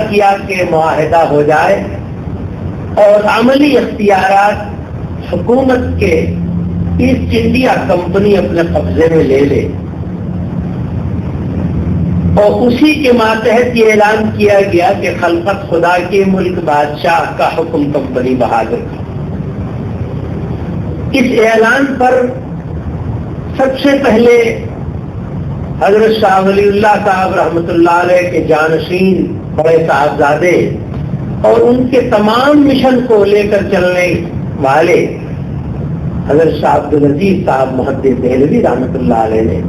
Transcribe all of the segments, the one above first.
کیا کہ معاہدہ ہو جائے اور عملی اختیارات حکومت کے ایسٹ انڈیا کمپنی اپنے قبضے میں لے لے، اور اسی کے ماتحت یہ اعلان کیا گیا کہ خلقت خدا کے ملک بادشاہ کا حکم کمپنی بہادر کا۔ اس اعلان پر سب سے پہلے حضرت شاہ ولی اللہ صاحب رحمۃ اللہ علیہ کے جانشین بڑے صاحبزادے اور ان کے تمام مشن کو لے کر چلنے والے حضرت شاہ عبدالعزیز صاحب محدث دہلوی رحمۃ اللہ علیہ نے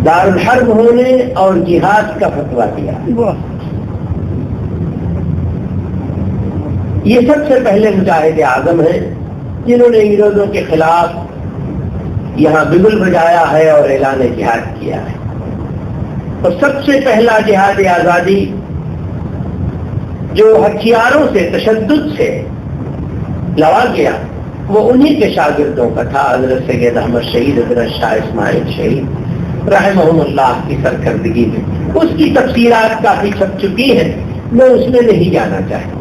دارالحرب ہونے اور جہاد کا فتویٰ دیا۔ یہ سب سے پہلے مجاہد اعظم ہیں جنہوں نے انگریزوں کے خلاف یہاں بگل بجایا ہے اور اعلان جہاد کیا ہے، اور سب سے پہلا جہاد آزادی جو ہتھیاروں سے تشدد سے لڑا گیا وہ انہی کے شاگردوں کا تھا، حضرت سید احمد شہید، حضرت شاہ اسماعیل شہید رحمہم اللہ کی سرکردگی میں۔ اس کی تفصیلات کافی چھپ چکی ہیں، میں اس میں نہیں جانا چاہتا۔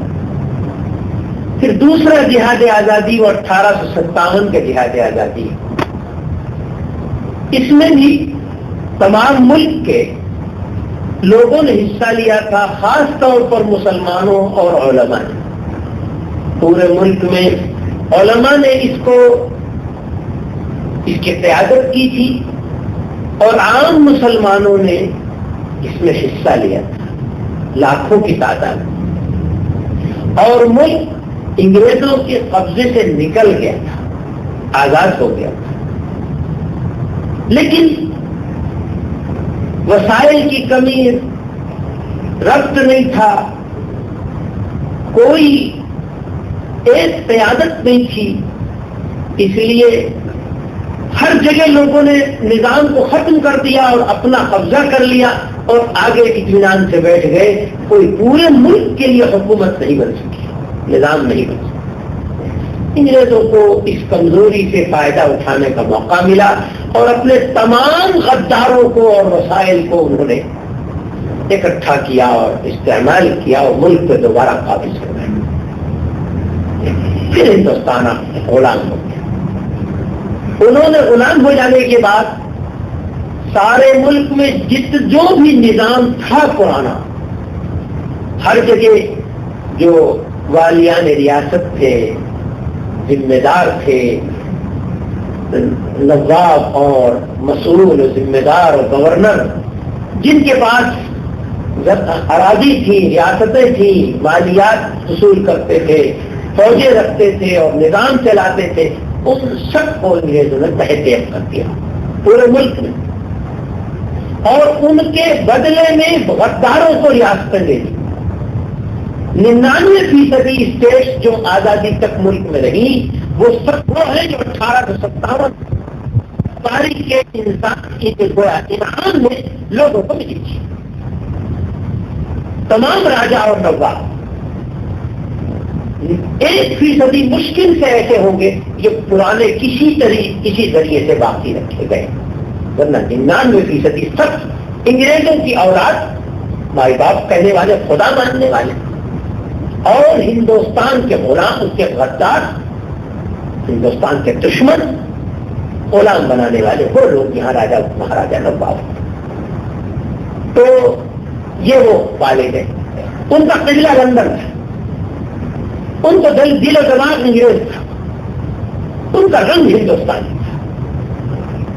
پھر دوسرا جہاد آزادی وہ 1857 کا جہاد آزادی، اس میں بھی تمام ملک کے لوگوں نے حصہ لیا تھا، خاص طور پر مسلمانوں اور علماء نے۔ پورے ملک میں علماء نے اس کی قیادت کی تھی اور عام مسلمانوں نے اس میں حصہ لیا تھا، لاکھوں کی تعداد، اور ملک انگریزوں کے قبضے سے نکل گیا تھا، آزاد ہو گیا تھا۔ لیکن وسائل کی کمی، ربط نہیں تھا، کوئی ایک قیادت نہیں تھی، اس لیے ہر جگہ لوگوں نے نظام کو ختم کر دیا اور اپنا قبضہ کر لیا اور آگے اطمینان سے بیٹھ گئے۔ کوئی پورے ملک کے لیے حکومت نہیں بن سکی، نظام نہیں بن سکا۔ انگریزوں کو اس کمزوری سے فائدہ اٹھانے کا موقع ملا اور اپنے تمام غداروں کو اور وسائل کو انہوں نے اکٹھا کیا اور استعمال کیا اور ملک پہ دوبارہ قابض کر گئے۔ پھر ہندوستان غلام ہو گیا۔ انہوں نے غلام ہو جانے کے بعد سارے ملک میں جو بھی نظام تھا پرانا، ہر جگہ جو والیان ریاست تھے، ذمہ دار تھے، نواب اور مسئول ذمہ دار اور گورنر، جن کے پاس اراضی تھی، ریاستیں تھیں، مالیات وصول کرتے تھے، فوجیں رکھتے تھے اور نظام چلاتے تھے، ان سب کو انگریزوں نے تحت کر دیا پورے ملک میں، اور ان کے بدلے میں غداروں کو ریاستیں دے دی۔ 99% اسٹیٹس جو آزادی تک ملک میں رہی وہ سب وہ ہیں جو 1857 تاریخ کے انسان کی انعام میں لوگوں کو ملی تھی۔ تمام راجا اور نواب 1% مشکل سے ایسے ہوں گے جو پرانے کسی ذریعے سے باقی رکھے گئے، ورنہ 99% سب انگریزوں کی اولاد، مائی باپ کہنے والے، خدا ماننے والے، اور ہندوستان کے غلام، اس کے غدار، ہندوستان کے دشمن، غلام بنانے والے وہ لوگ یہاں راجا مہاراجا نواب۔ تو یہ وہ والد ہیں، ان کا قلعہ لندن تھا، ان کا دل و دماغ انگریز تھا، ان کا رنگ ہندوستانی تھا،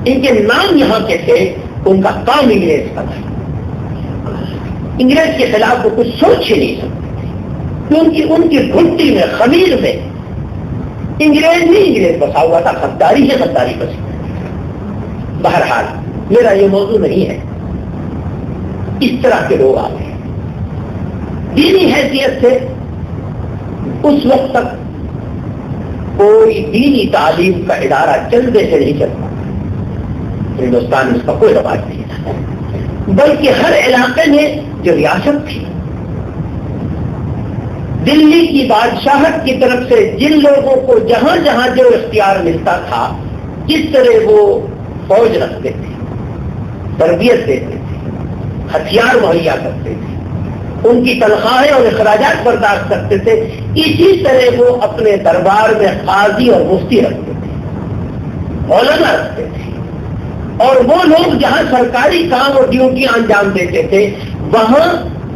ان کے نام یہاں کے تھے، ان کا کام انگریز کا تھا۔ انگریز کے خلاف وہ کچھ سوچ ہی نہیں سکتے، ان کی گھٹی میں، خمیر میں انگریز ہی انگریز بسا ہوا تھا، غداری ہے، غداری بسی۔ بہرحال میرا یہ موضوع نہیں ہے، اس طرح کے لوگ آتے ہیں۔ دینی حیثیت سے اس وقت تک کوئی دینی تعلیم کا ادارہ چلنے سے نہیں چلتا، ہندوستان میں اس کا کوئی رواج نہیں تھا، بلکہ ہر علاقے میں جو ریاست تھی، دلی کی بادشاہت کی طرف سے جن لوگوں کو جہاں جہاں جو اختیار ملتا تھا، جس طرح وہ فوج رکھتے تھے، تربیت دیتے تھے، ہتھیار مہیا کرتے تھے، ان کی تنخواہیں اور اخراجات برداشت کرتے تھے، اسی طرح وہ اپنے دربار میں قاضی اور مفتی رکھتے تھے، علماء رکھتے تھے، اور وہ لوگ جہاں سرکاری کام اور ڈیوٹیاں انجام دیتے تھے وہاں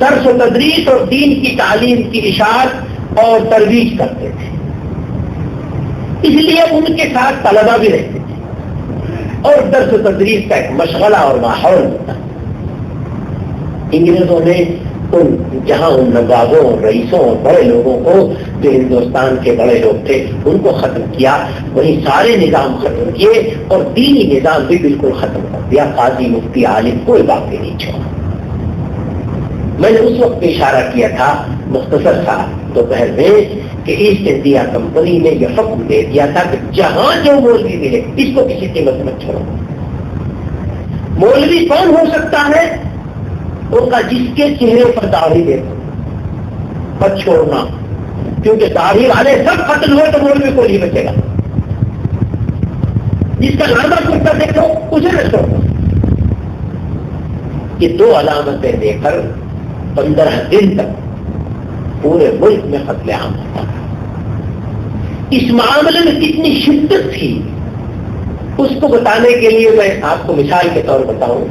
درس و تدریس اور دین کی تعلیم کی اشاعت اور ترویج کرتے تھے، اس لیے ان کے ساتھ طلبہ بھی رہتے تھے اور درس و تدریس کا ایک مشغلہ اور ماحول ہوتا۔ انگریزوں نے جہاں ان نوابوں اور رئیسوں اور بڑے لوگوں کو جو ہندوستان کے بڑے لوگ تھے ان کو ختم کیا، وہیں سارے نظام ختم کیے اور دینی نظام بھی بالکل ختم کر دیا، قاضی مفتی عالم کوئی باقی نہیں چھوڑا۔ میں نے اس وقت اشارہ کیا تھا مختصر سا دوپہر میں کہ ایسٹ انڈیا کمپنی نے یہ حکم دے دیا تھا کہ جہاں جو مولوی ملے اس کو کسی قیمت مت چھوڑو۔ مولوی کون ہو سکتا ہے؟ ان کا جس کے چہرے پر داڑھی دیکھو مت چھوڑنا، کیونکہ داڑھی والے سب قتل ہوئے تو مولوی کو نہیں بچے گا۔ جس کا لڑکا کرتا دیکھو اسے نہ چھوڑو۔ یہ دو علامتیں دے کر 15 دن تک پورے ملک میں قتل عام ہوتا۔ اس معاملے میں کتنی شدت تھی اس کو بتانے کے لیے میں آپ کو مثال کے طور بتاؤں۔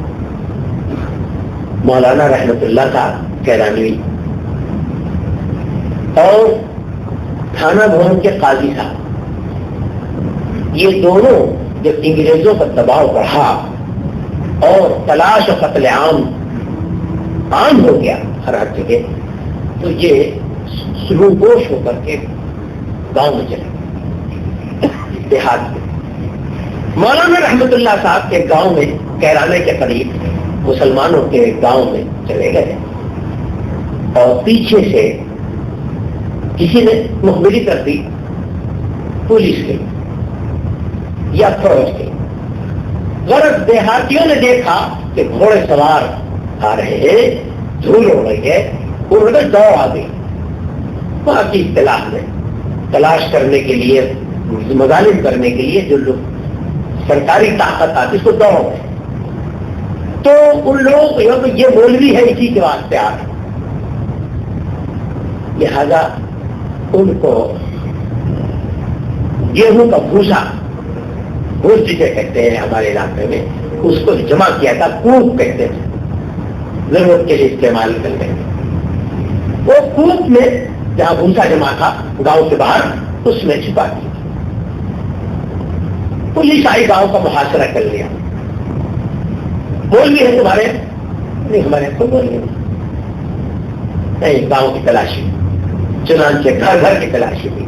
مولانا رحمت اللہ صاحب کیرانوی اور تھانہ بھون کے قاضی صاحب، یہ دونوں جب انگریزوں کا دباؤ بڑھا اور تلاش و قتل عام ہو گیا ہر جگہ، تو یہ سلو گوش ہو کر کے گاؤں میں چلے دیہات میں۔ مولانا رحمت اللہ صاحب کے گاؤں میں کیرانے کے قریب مسلمانوں کے گاؤں میں چلے گئے اور پیچھے سے کسی نے مخبری کر دی، پولیس کی یا فوج کی۔ غرض دیہاتیوں نے دیکھا کہ گھوڑے سوار آ رہے ہیں، دھول ہو رہی ہے، انہوں نے دوڑ آ گئی۔ وہاں کی اطلاع میں تلاش کرنے کے لیے، مظالم کرنے کے لیے جو لوگ سرکاری طاقت آتی اس کو دوڑ گئے، تو ان لوگ یہ مولوی ہے اسی کے واسطے آ رہے، لہذا ان کو گیہوں کا بھوسا، بھوس جسے کہتے ہیں ہمارے علاقے میں، اس کو جمع کیا تھا، کوپ کہتے تھے، ضرورت کے لیے استعمال کرتے ہیں۔ وہ کوپ میں جہاں بھوسا جمع تھا گاؤں کے باہر، اس میں چھپا دیا۔ پولیس آئی، گاؤں کا محاصرہ کر لیا۔ مولوی ہے تمہارے؟ نہیں، ہمارے کوئی مولوی نہیں، گاؤں کی تلاشی، چنانچہ گھر گھر کی تلاشی ہوئی۔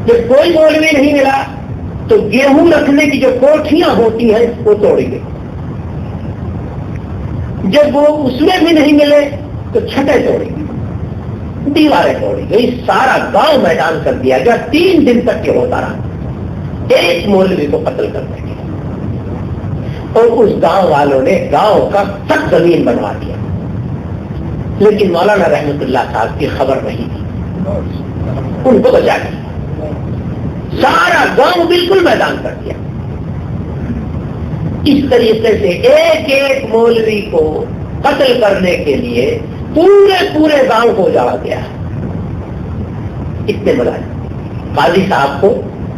جب کوئی مولوی نہیں ملا تو گیہوں رکھنے کی جو کوٹھیاں ہوتی ہیں وہ توڑی گئی۔ جب وہ اس میں بھی نہیں ملے تو چھتیں توڑی گئی، دیواریں توڑی گئی، سارا گاؤں میدان کر دیا گیا۔ 3 دن تک یہ ہوتا رہا، ایک مولوی کو قتل کرنے کے، اور اس گاؤں والوں نے گاؤں کا تک زمین بنوا دیا، لیکن مولانا رحمت اللہ صاحب کی خبر نہیں تھی، ان کو بچا دیا، سارا گاؤں بالکل میدان کر دیا۔ اس طریقے سے ایک ایک مولوی کو قتل کرنے کے لیے پورے گاؤں کو اجاڑا گیا۔ اتنے ملازم قاضی صاحب کو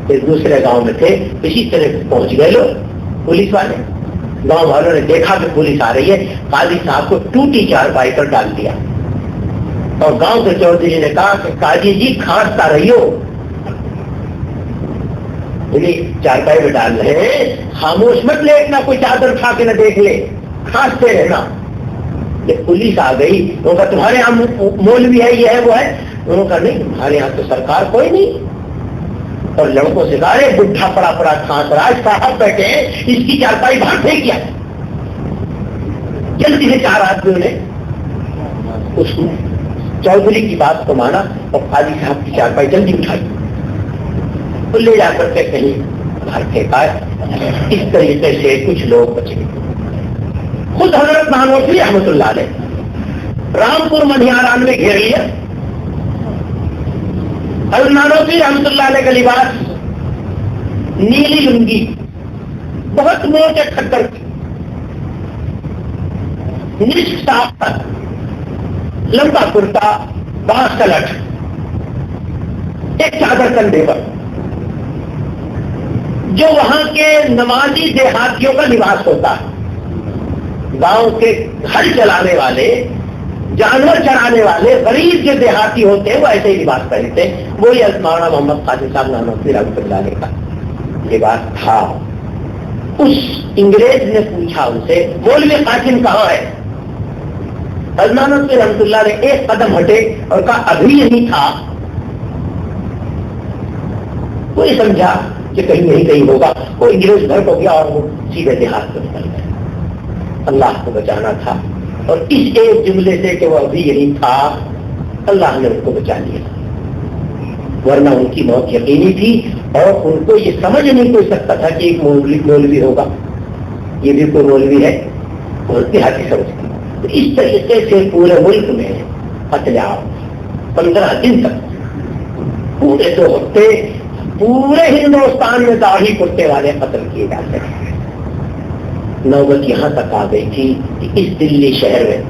ایک دوسرے گاؤں میں تھے، اسی طرح پہنچ گئے لوگ، پولیس والے، گاؤں والوں نے دیکھا کہ پولیس آ رہی ہے، قاضی صاحب کو ٹوٹی چارپائی پر ڈال دیا، اور گاؤں کے چودھری نے کہا کہ قاضی جی کھانستا رہیو، چارپائی میں ڈال رہے ہیں، خاموش مت لیٹنا، کوئی چادر اٹھا کے نہ دیکھ لے، کھانستے رہنا۔ جب پولیس آ گئی انہوں نے کہا تمہارے یہاں مولوی ہے، یہ ہے وہ ہے؟ انہوں نے کہا نہیں، ہمارے یہاں تو سرکار کوئی نہیں۔ اور لڑکوں سے کہا بڈھا پڑا کھانس رہا ہے، صاحب بیٹھے ہیں، اس کی چارپائی باہر پھینک کیا۔ جلدی سے 4 آدمیوں نے اس چودھری کی بات کو مانا اور قاضی صاحب کی چارپائی جلدی اٹھائی، تو لے جا کر کے کہیں باہر پھینکا۔ اس طریقے سے کچھ لوگ بچ گئے۔ خود حضرت نانوتوی رحمت اللہ علیہ رامپور منہیاران میں گھیر لیا۔ حضرت نانوتوی رحمت اللہ علیہ کا لباس نیلی لنگی، بہت موٹے کھٹر کی، نصف صاف تھا، لمبا کرتا، باس کا لٹ، ایک چادر کندھے پر، جو وہاں کے نمازی دیہاتیوں کا لباس ہوتا ہے. گاؤں کے ہل چلانے والے، جانور چرانے والے غریب جو دیہاتی ہوتے ہیں وہ ایسے ہی لباس پہنتے ہیں. وہی مولانا محمد قاسم صاحب نانوتوی رحمۃ اللہ علیہ کا لباس تھا. اس انگریز نے پوچھا ان سے مولوی قاسم کہاں ہے؟ نانوتوی رحمۃ اللہ نے ایک قدم ہٹے اور کہا ابھی یہی تھا. کوئی سمجھا کہ کہیں نہیں کہیں ہوگا، وہ انگریز بھر ہو گیا اور وہ سیدھے دیہات میں نکل گئے. اللہ کو بچانا تھا، اور اس ایک جملے سے کہ وہ ابھی یہی تھا اللہ نے ان کو بچا لیا، ورنہ ان کی موت یقینی تھی. اور ان کو یہ سمجھ نہیں کوئی سکتا تھا کہ ایک مولوی ہوگا، یہ بھی کوئی مولوی ہے، اور دیہاتی سمجھتی. تو اس طریقے سے پورے ملک میں قتل عام 15 دن تک پورے 2 ہفتے پورے ہندوستان میں داڑھی کرتے والے قتل کیے جاتے ہیں. نوبت یہاں تک آ گئی تھی کہ اس دلی شہر میں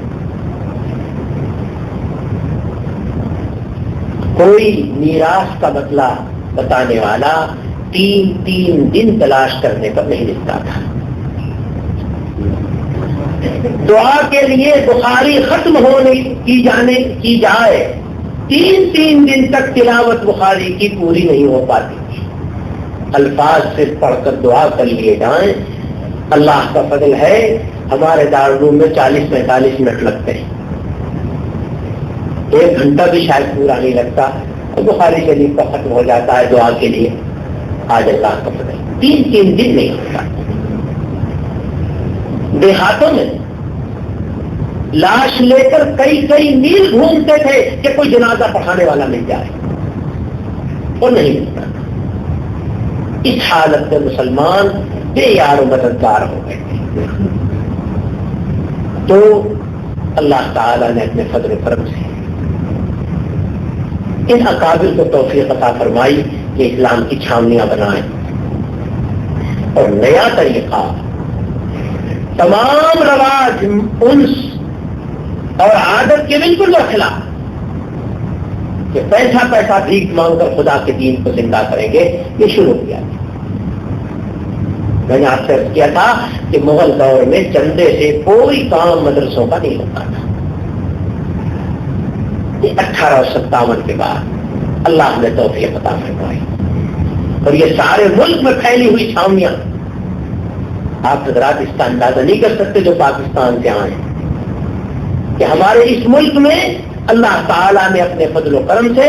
کوئی میراث کا مسئلہ بتانے والا 3 دن تلاش کرنے پر نہیں ملتا تھا. دعا کے لیے بخاری ختم ہونے کی جائے 3 دن تک تلاوت بخاری کی پوری نہیں ہو پاتی تھی. الفاظ صرف پڑھ کر دعا کر لیے جائیں. اللہ کا فضل ہے ہمارے دارالعلوم میں 40-45 منٹ لگتے ہیں، 1 گھنٹہ بھی شاید پورا نہیں لگتا، اور بخاری شریف کا ختم ہو جاتا ہے دعا کے لیے. آج اللہ کا فضل 3 دن نہیں ہوتا. دیہاتوں میں لاش لے کر کئی میل گھومتے تھے کہ کوئی جنازہ پڑھانے والا مل جائے، اور نہیں ملتا. اس حالت میں مسلمان بے یار و مددگار ہو گئے تھے. تو اللہ تعالیٰ نے اپنے فضل و کرم سے ان اکابر کو توفیق عطا فرمائی کہ اسلام کی چھاونیاں بنائیں، اور نیا طریقہ، تمام رواج، انس اور عادت کے بالکل برخلاف کہ پیسہ بھیک مانگ کر خدا کے دین کو زندہ کریں گے، یہ شروع کیا. میں نے آپ سے عرض کیا تھا کہ مغل دور میں چندے سے کوئی کام مدرسوں کا نہیں ہوتا تھا. 1857 کے بعد اللہ نے توفیق عطا فرمائی، اور یہ سارے ملک میں پھیلی ہوئی چھاونیاں. آپ حضرات اس کا اندازہ نہیں کر سکتے جو پاکستان سے آئے کہ ہمارے اس ملک میں اللہ تعالیٰ نے اپنے فضل و کرم سے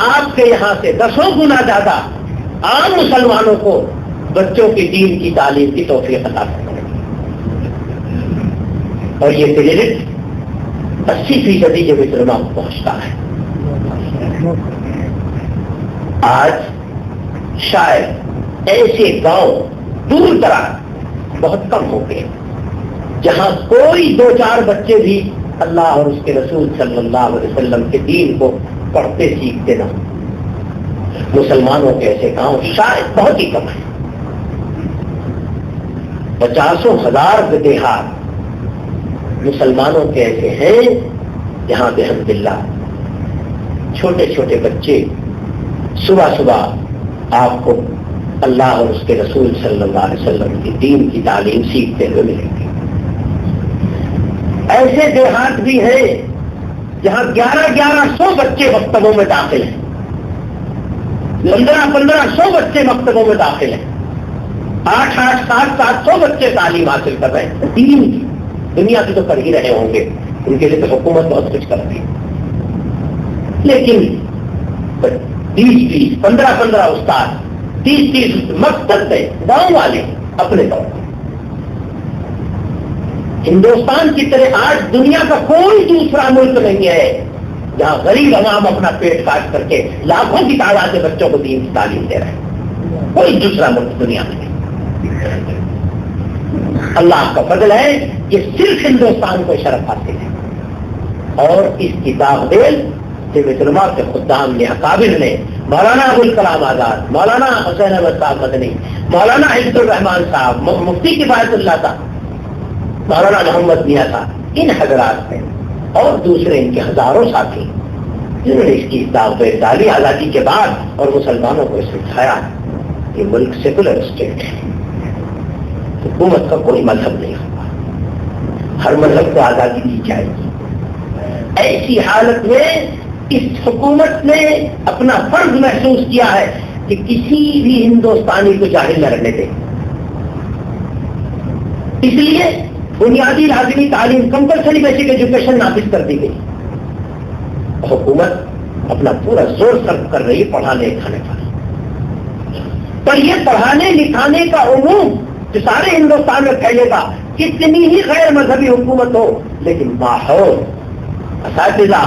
آپ کے یہاں سے 10 گنا زیادہ عام مسلمانوں کو بچوں کی دین کی تعلیم کی توفیق عطا فرمائی. اور یہ کریڈٹ 80% جو مسلمہ کو پہنچتا ہے. آج شاید ایسے گاؤں دور دراز بہت کم ہو گئے جہاں کوئی 2-4 بچے بھی اللہ اور اس کے رسول صلی اللہ علیہ وسلم کے دین کو پڑھتے سیکھتے نہ. مسلمانوں کے ایسے گاؤں شاید بہت ہی کم ہیں. 50,000 دیہات مسلمانوں کے ایسے ہیں جہاں بحمداللہ چھوٹے چھوٹے بچے صبح آپ کو اللہ اور اس کے رسول صلی اللہ علیہ وسلم کی دین کی تعلیم سیکھتے ہوئے ملیں گے. ایسے دیہات بھی ہیں جہاں 1100 بچے مکتبوں میں داخل ہیں، 1500 بچے مکتبوں میں داخل ہیں، 700 بچے تعلیم حاصل کر رہے ہیں. دین کی دنیا کی تو کر ہی رہے ہوں گے، ان کے لیے تو حکومت بہت کچھ کرتی ہے، لیکن 20-20 15-15 استاد 30-30 مقصد ہے گاؤں والے اپنے طور پر. ہندوستان کی طرح آج دنیا کا کوئی دوسرا ملک نہیں ہے جہاں غریب عوام اپنا پیٹ کاٹ کر کے لاکھوں کی تعداد سے بچوں کو دین کی تعلیم دے رہے ہیں. کوئی دوسرا ملک دنیا میں نہیں. اللہ کا فضل ہے کہ صرف ہندوستان کو شرف حاصل ہے. اور اس کی داغدیل علماء کے خدام نے، اکابر نے، مولانا ابوالکلام آزاد، مولانا حسین احمد صاحب مدنی، مولانا عبد الرحمان صاحب، مفتی کفایت اللہ صاحب، مولانا محمد میاں صاحب، ان حضرات نے اور دوسرے ان کے ہزاروں ساتھی جنہوں نے اس کی دعوت ڈالی آزادی کے بعد اور مسلمانوں کو سکھایا کہ ملک سیکولر اسٹیٹ ہے، حکومت کا کوئی مذہب نہیں ہوگا، ہر مذہب کو آزادی دی جائے گی۔ ایسی حالت میں اس حکومت نے اپنا فرض محسوس کیا ہے کہ کسی بھی ہندوستانی کو جاہل نہ رہنے دے، اس لیے بنیادی لازمی تعلیم کمپلسری بیسک ایجوکیشن نافذ کر دی گئی۔ حکومت اپنا پورا زور صرف کر رہی ہے پڑھانے لکھانے پر یہ پڑھانے لکھانے کا عموم جو سارے ہندوستان میں پھیلے گا، کتنی ہی غیر مذہبی حکومت ہو، لیکن ماحول، اساتذہ،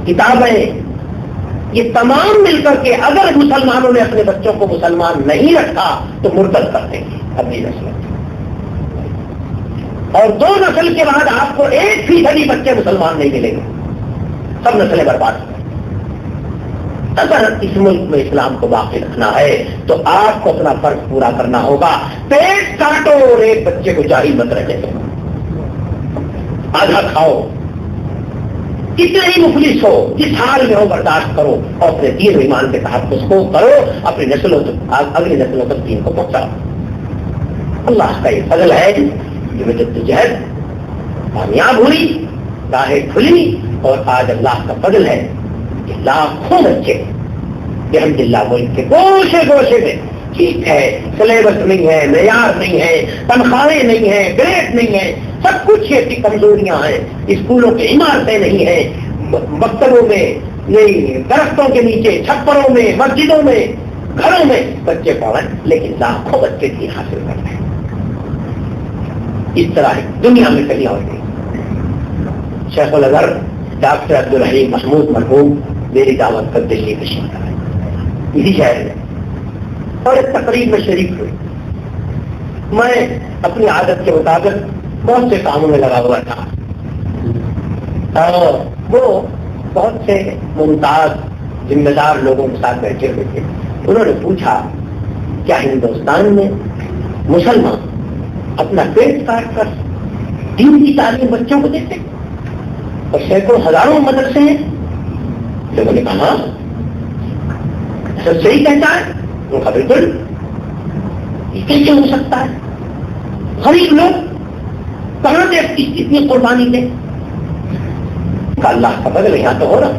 کتابیں، یہ تمام مل کر کے اگر مسلمانوں نے اپنے بچوں کو مسلمان نہیں رکھا تو مرتد کر دیں گے اپنی نسل، اور 2 نسل کے بعد آپ کو 1% بچے مسلمان نہیں ملیں گے، سب نسلیں برباد ہو گئی۔ اگر اس ملک میں اسلام کو باقی رکھنا ہے تو آپ کو اپنا فرض پورا کرنا ہوگا، پیٹ کاٹو اور ایک بچے کو جاہل مت رہنے دو، آدھا کھاؤ، کتنے ہی مفلس ہو، جس حال میں ہو برداشت کرو اور اپنے دین و ایمان کے تحفظ کو کرو، اپنی نسلوں تک، اگلی نسلوں تک دین کو پہنچاؤ۔ اللہ کا یہ فضل ہے کہ جدوجہد کامیاب ہوئی، راہیں کھلی، اور آج اللہ کا فضل ہے کہ لاکھوں بچے الحمدللہ ملک کے گوشے گوشے میں، ٹھیک ہے سلیبس نہیں ہے، معیار نہیں ہے، تنخواہیں نہیں ہیں، گریڈ نہیں ہے، سب کچھ ایسی کمزوریاں ہیں، اسکولوں کی عمارتیں نہیں ہیں، مکتبوں میں نہیں، درختوں کے نیچے، چھپروں میں، مسجدوں میں، گھروں میں بچے پڑھیں، لیکن لاکھوں بچے دین حاصل کر رہے ہیں۔ اس طرح دنیا میں کہیں اور نہیں۔ شیخ الازہر ڈاکٹر عبدالرحیم محمود مرحوم میری دعوت پر دلی تشریف لائے اسی شہر میں، اور ایک تقریب میں شریک ہوئی۔ میں اپنی عادت کے مطابق بہت سے کاموں میں لگا ہوا تھا، اور وہ بہت سے ممتاز ذمہ دار لوگوں کے ساتھ بیٹھے ہوئے تھے۔ انہوں نے پوچھا کیا ہندوستان میں مسلمان اپنا پیٹ کاٹ کر دین کی تعلیم بچوں کو دیتے، اور سینکڑوں ہزاروں مدرسے ہیں؟ لوگوں نے کہا سب صحیح کہتا ہے، وہ کہا بالکل، یہ کیسے ہو سکتا ہے؟ غریب لوگ کہاں سے اتنی قربانی دیں؟ اللہ کا فضل یہاں تو ہو رہا،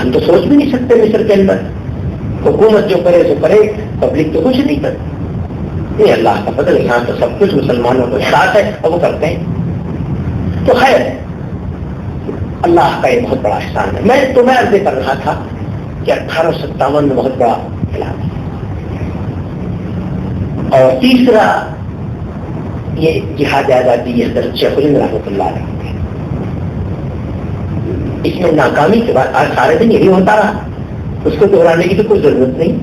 ہم تو سوچ بھی نہیں سکتے مصر کے اندر حکومت جو کرے سو کرے، پبلک تو کچھ نہیں کرتی۔ یہ اللہ کا فضل، یہاں تو سب کچھ مسلمانوں کو ساتھ ہے اور وہ کرتے ہیں۔ تو خیر اللہ کا یہ بہت بڑا احسان ہے۔ میں عرض کر رہا تھا کہ 1857 میں بہت بڑا خلاف ہے، اور تیسرا یہ جہاد آزادی حضرت شیخ الہند رحمۃ اللہ علیہ، اس میں ناکامی کے بعد آج سارے دن یہی ہوتا رہا، اس کو دہرانے کی تو کوئی ضرورت نہیں،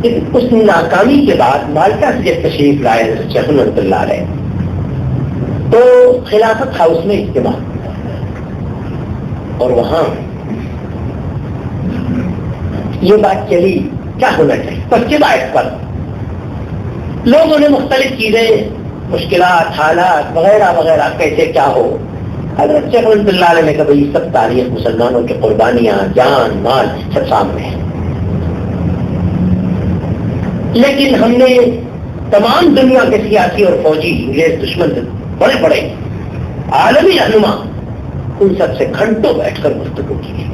لیکن اس ناکامی کے بعد مالٹا سے جب تشریف لائے حضرت شیخ الہند رحمۃ اللہ علیہ تو خلافت ہاؤس میں اجتماع، اور وہاں یہ بات چلی کیا ہونا چاہیے 25 آیت پر، لوگوں نے مختلف چیزیں، مشکلات، حالات وغیرہ وغیرہ کیسے کیا ہو، حضرت شیخ رحمۃ اللہ علیہ نے کہا یہ سب تاریخ مسلمانوں کی قربانیاں، جان مال سب سامنے ہیں، لیکن ہم نے تمام دنیا کے سیاسی اور فوجی انگریز دشمن بڑے بڑے عالمی رہنما ان سب سے گھنٹوں بیٹھ کر گفتگو کی،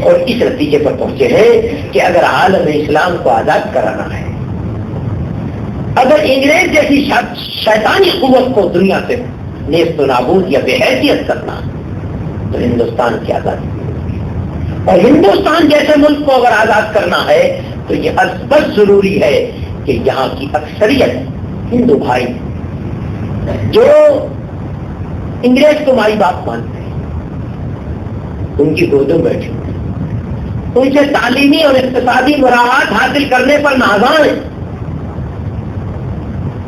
اور اس نتیجے پر پہنچے ہیں کہ اگر عالم اسلام کو آزاد کرانا ہے، اگر انگریز جیسی شیطانی قوت کو دنیا سے نیست و نابود یا بے حیثیت کرنا، تو ہندوستان کی آزادی، اور ہندوستان جیسے ملک کو اگر آزاد کرنا ہے تو یہ ازبز ضروری ہے کہ یہاں کی اکثریت ہندو بھائی جو انگریز کو مائی باپ مانتے ہیں، ان کی گودوں بیٹھے ان سے تعلیمی اور اقتصادی مراعات حاصل کرنے پر نازاں ہیں۔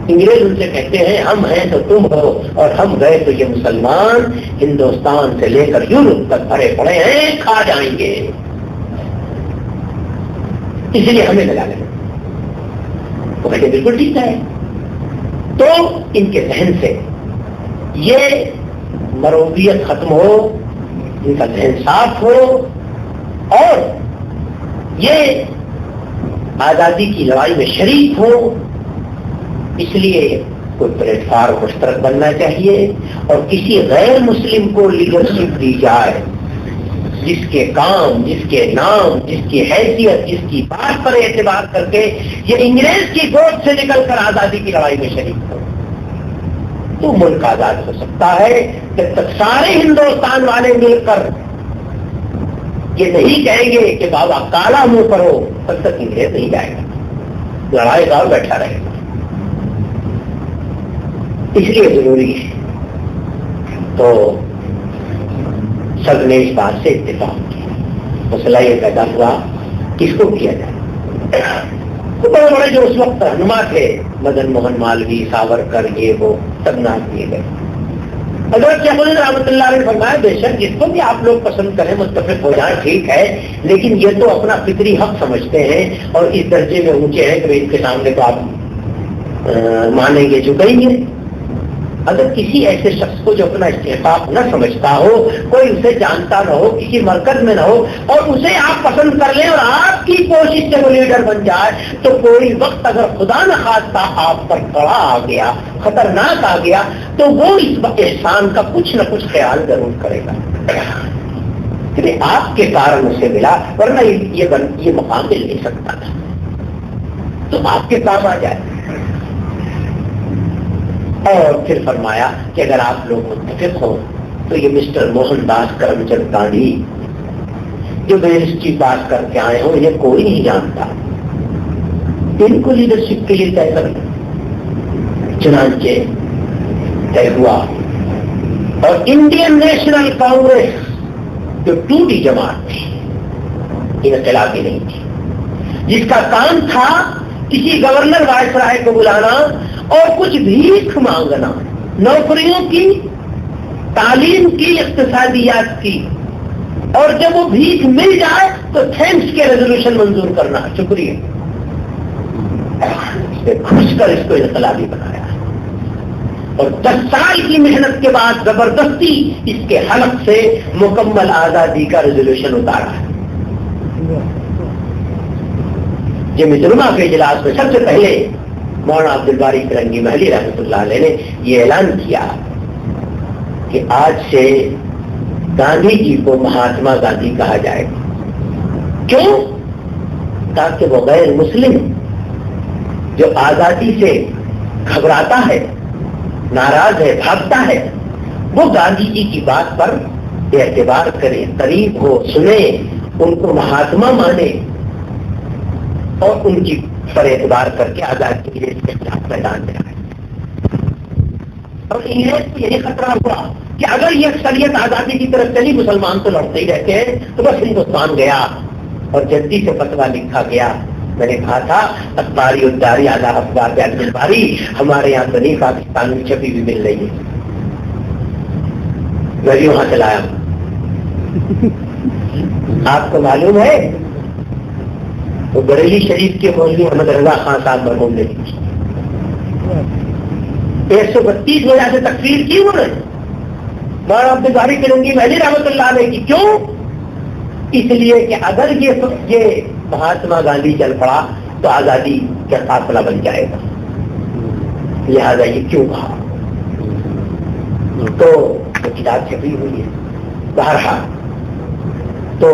انگریز ان سے کہتے ہیں ہم ہیں تو تم ہو، اور ہم گئے تو یہ مسلمان ہندوستان سے لے کر یورپ تک بھرے پڑے ہیں، کھا جائیں گے، اس لیے ہمیں لگا لیں۔ وہ کہتے بالکل ٹھیک ہے۔ تو ان کے ذہن سے یہ مروبیت ختم ہو، ان کا ذہن صاف ہو، اور یہ آزادی کی لڑائی میں شریک ہو. اس لیے کوئی پلیٹ فارم مشترک بننا چاہیے اور کسی غیر مسلم کو لیڈرشپ دی جائے جس کے کام، جس کے نام، جس کی حیثیت، جس کی بات پر اعتبار کر کے یہ انگریز کی گود سے نکل کر آزادی کی لڑائی میں شریک ہو تو ملک آزاد ہو سکتا ہے. جب تک سارے ہندوستان والے مل کر یہ نہیں کہیں گے کہ بابا کالا منہ کرو، تب تک انگریز نہیں جائے گا، لڑائی گاؤں بیٹھا رہے گا. اس لیے ضروری ہے. تو سب نے اس بات سے اتفاق کیا. مسئلہ یہ پیدا ہوا کس کو کیا جائے. تو بڑے بڑے جو اس وقت رہنما تھے، مدن موہن مالوی، ساورکر، یہ وہ سب نام دیے گئے. حضرت شیخ الہند رحمۃ اللہ علیہ نے فرمایا بے شک جس کو بھی آپ لوگ پسند کریں، متفق ہو جائیں، ٹھیک ہے، لیکن یہ تو اپنا فطری حق سمجھتے ہیں اور اس درجے میں اونچے ہیں کہ ان کے سامنے تو آپ مانیں گے، جھکیں گے. اگر کسی ایسے شخص کو جو اپنا استحقاق نہ سمجھتا ہو، کوئی اسے جانتا نہ ہو، کسی مرکز میں نہ ہو، اور اسے آپ پسند کر لیں اور آپ کی کوشش سے وہ لیڈر بن جائے، تو کوئی وقت اگر خدا نہ خواستہ آپ پر کڑا آ گیا، خطرناک آ گیا، تو وہ اس احسان کا کچھ نہ کچھ خیال ضرور کرے گا کہ آپ کے کارن اسے ملا، ورنہ یہ مقام مل نہیں سکتا تھا. تو آپ کے کام آ جائے. اور پھر فرمایا کہ اگر آپ لوگ متفق ہو تو یہ مسٹر موہن داس کرم چند گاندھی جو بیرسٹری پاس کر کے آئے ہوں، یہ کوئی نہیں جانتا، ان کو لیڈرشپ کے لیے طے کرنا. چنانچہ طے ہوا اور انڈین نیشنل کانگریس جو ٹوٹی جماعت تھی، انقلابی نہیں تھی، جس کا کام تھا کسی گورنر وائسرائے کو بلانا اور کچھ بھیک مانگنا، نوکریوں کی، تعلیم کی، اقتصادیات کی، اور جب وہ بھیک مل جائے تو تھینکس کے ریزولوشن منظور کرنا، شکریہ. خوش کر اس کو انقلابی بنایا اور 10 سال کی محنت کے بعد زبردستی اس کے حلق سے مکمل آزادی کا ریزولوشن اتارا ہے. جمعیت علماء کے اجلاس میں سب سے پہلے مولانا عبدالباری فرنگی محلی رحمۃ اللہ علیہ نے یہ اعلان کیا کہ آج سے گاندھی جی کو مہاتما گاندھی کہا جائے گا. کیوں؟ تاکہ وہ غیر مسلم جو آزادی سے گھبراتا ہے، ناراض ہے، بھاگتا ہے، وہ گاندھی جی کی بات پر اعتبار کرے، قریب ہو، سنے، ان کو مہاتما مانے اور ان کی پر اعتبار کر کے آزادی کے لیے اس کے خلاف میدان میں آئے. اور انگریز کو یہی خطرہ ہوا کہ اگر یہ اکثریت آزادی کی طرف چلی، مسلمان تو لڑتے ہی رہتے ہیں، تو بس ہندوستان گیا. اور جلدی سے فتویٰ لکھا گیا. میں نے کہا تھا اخباری اداری اعلیٰ اخبار کے عبدالباری ہمارے یہاں تو نہیں، پاکستان میں چھپی بھی مل رہی ہے. میں بھی وہاں چلایا. آپ کو معلوم ہے تو بریلی شریف کے مولوی احمد رضا خان صاحب مرحوم نے 132 وجہ سے تقریر کی انہوں نے مولانا عبدالباری فرنگی محلی رحمۃ اللہ علیہ کی. کیوں؟ اس لیے کہ اگر یہ مہاتما گاندھی چل پڑا تو آزادی کا قافلہ بن جائے گا، لہذا یہ کیوں کہا. تو وہ کتاب چھپی ہوئی ہے. بہرحال تو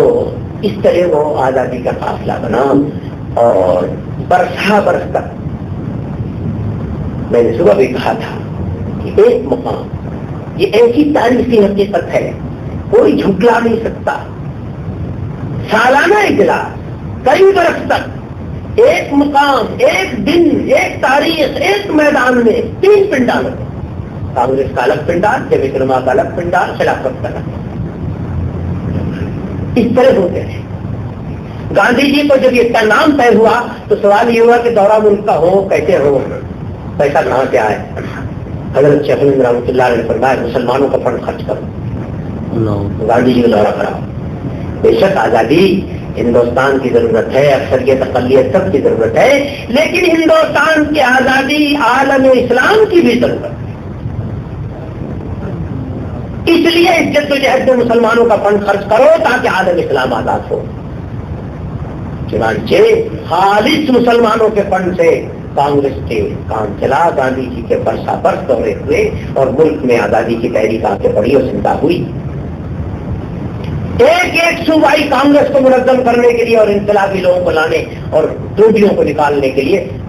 اس طرح وہ آزادی کا قافلہ بنا اور برسا برس تک. میں نے صبح بھی کہا تھا کہ ایک مقام یہ ایسی تاریخی حقیقت ہے، کوئی جھٹلا نہیں سکتا. سالانہ اجلاس کئی برس تک ایک مقام، ایک دن، ایک تاریخ، ایک میدان میں 3 پنڈال، کانگریس کا الگ پنڈال، جمعیت علماء کا الگ پنڈال، خلافت کا الگ. اس طرح ہوتے ہیں. گاندھی جی کو جب یہ کا نام طے ہوا تو سوال یہ ہوا کہ دورہ ملک کا ہو کیسے ہو، پیسہ کہاں سے آئے. حضرت شیخ الہند رحمۃ اللہ علیہ نے فرمایا مسلمانوں کا فنڈ خرچ کرو، گاندھی جی کا دورہ کراؤ. بے شک آزادی ہندوستان کی ضرورت ہے، اکثریت اقلیت سب کی ضرورت ہے، لیکن ہندوستان کی آزادی عالم اسلام کی بھی ضرورت ہے. اس لیے اس جدوجہد میں مسلمانوں کا فنڈ خرچ کرو تاکہ عالم اسلام آزاد ہو. چنانچہ خالص مسلمانوں کے فنڈ سے کانگریس کے کام چلا، گاندھی جی کے برسا برس دورے ہوئے اور ملک میں آزادی کی تحریک آگے بڑھی اور زندہ ہوئی. ایک ایک صوبائی کانگریس کو منظم کرنے کے لیے اور انقلابی لوگوں کو لانے اور ٹوٹیوں کو نکالنے کے لیے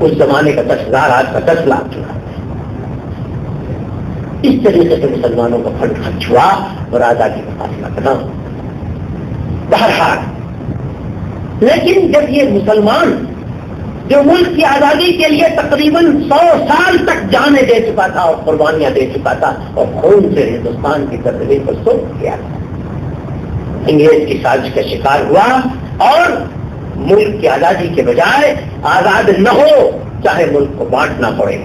اس زمانے کا 10,000 آج کا 10 لاکھ چلا. اس طریقے سے مسلمانوں کا فنڈ خرچ ہوا اور آزادی کا فاصلہ بنا. بہرحال لیکن جب یہ مسلمان جو ملک کی آزادی کے لیے تقریباً 100 سال تک جانیں دے چکا تھا اور قربانیاں دے چکا تھا اور خون سے ہندوستان کی ترقی پر سوچ کیا تھا، انگریز کی سازش کا شکار ہوا اور ملک کی آزادی کے بجائے آزاد نہ ہو چاہے ملک کو بانٹنا پڑے.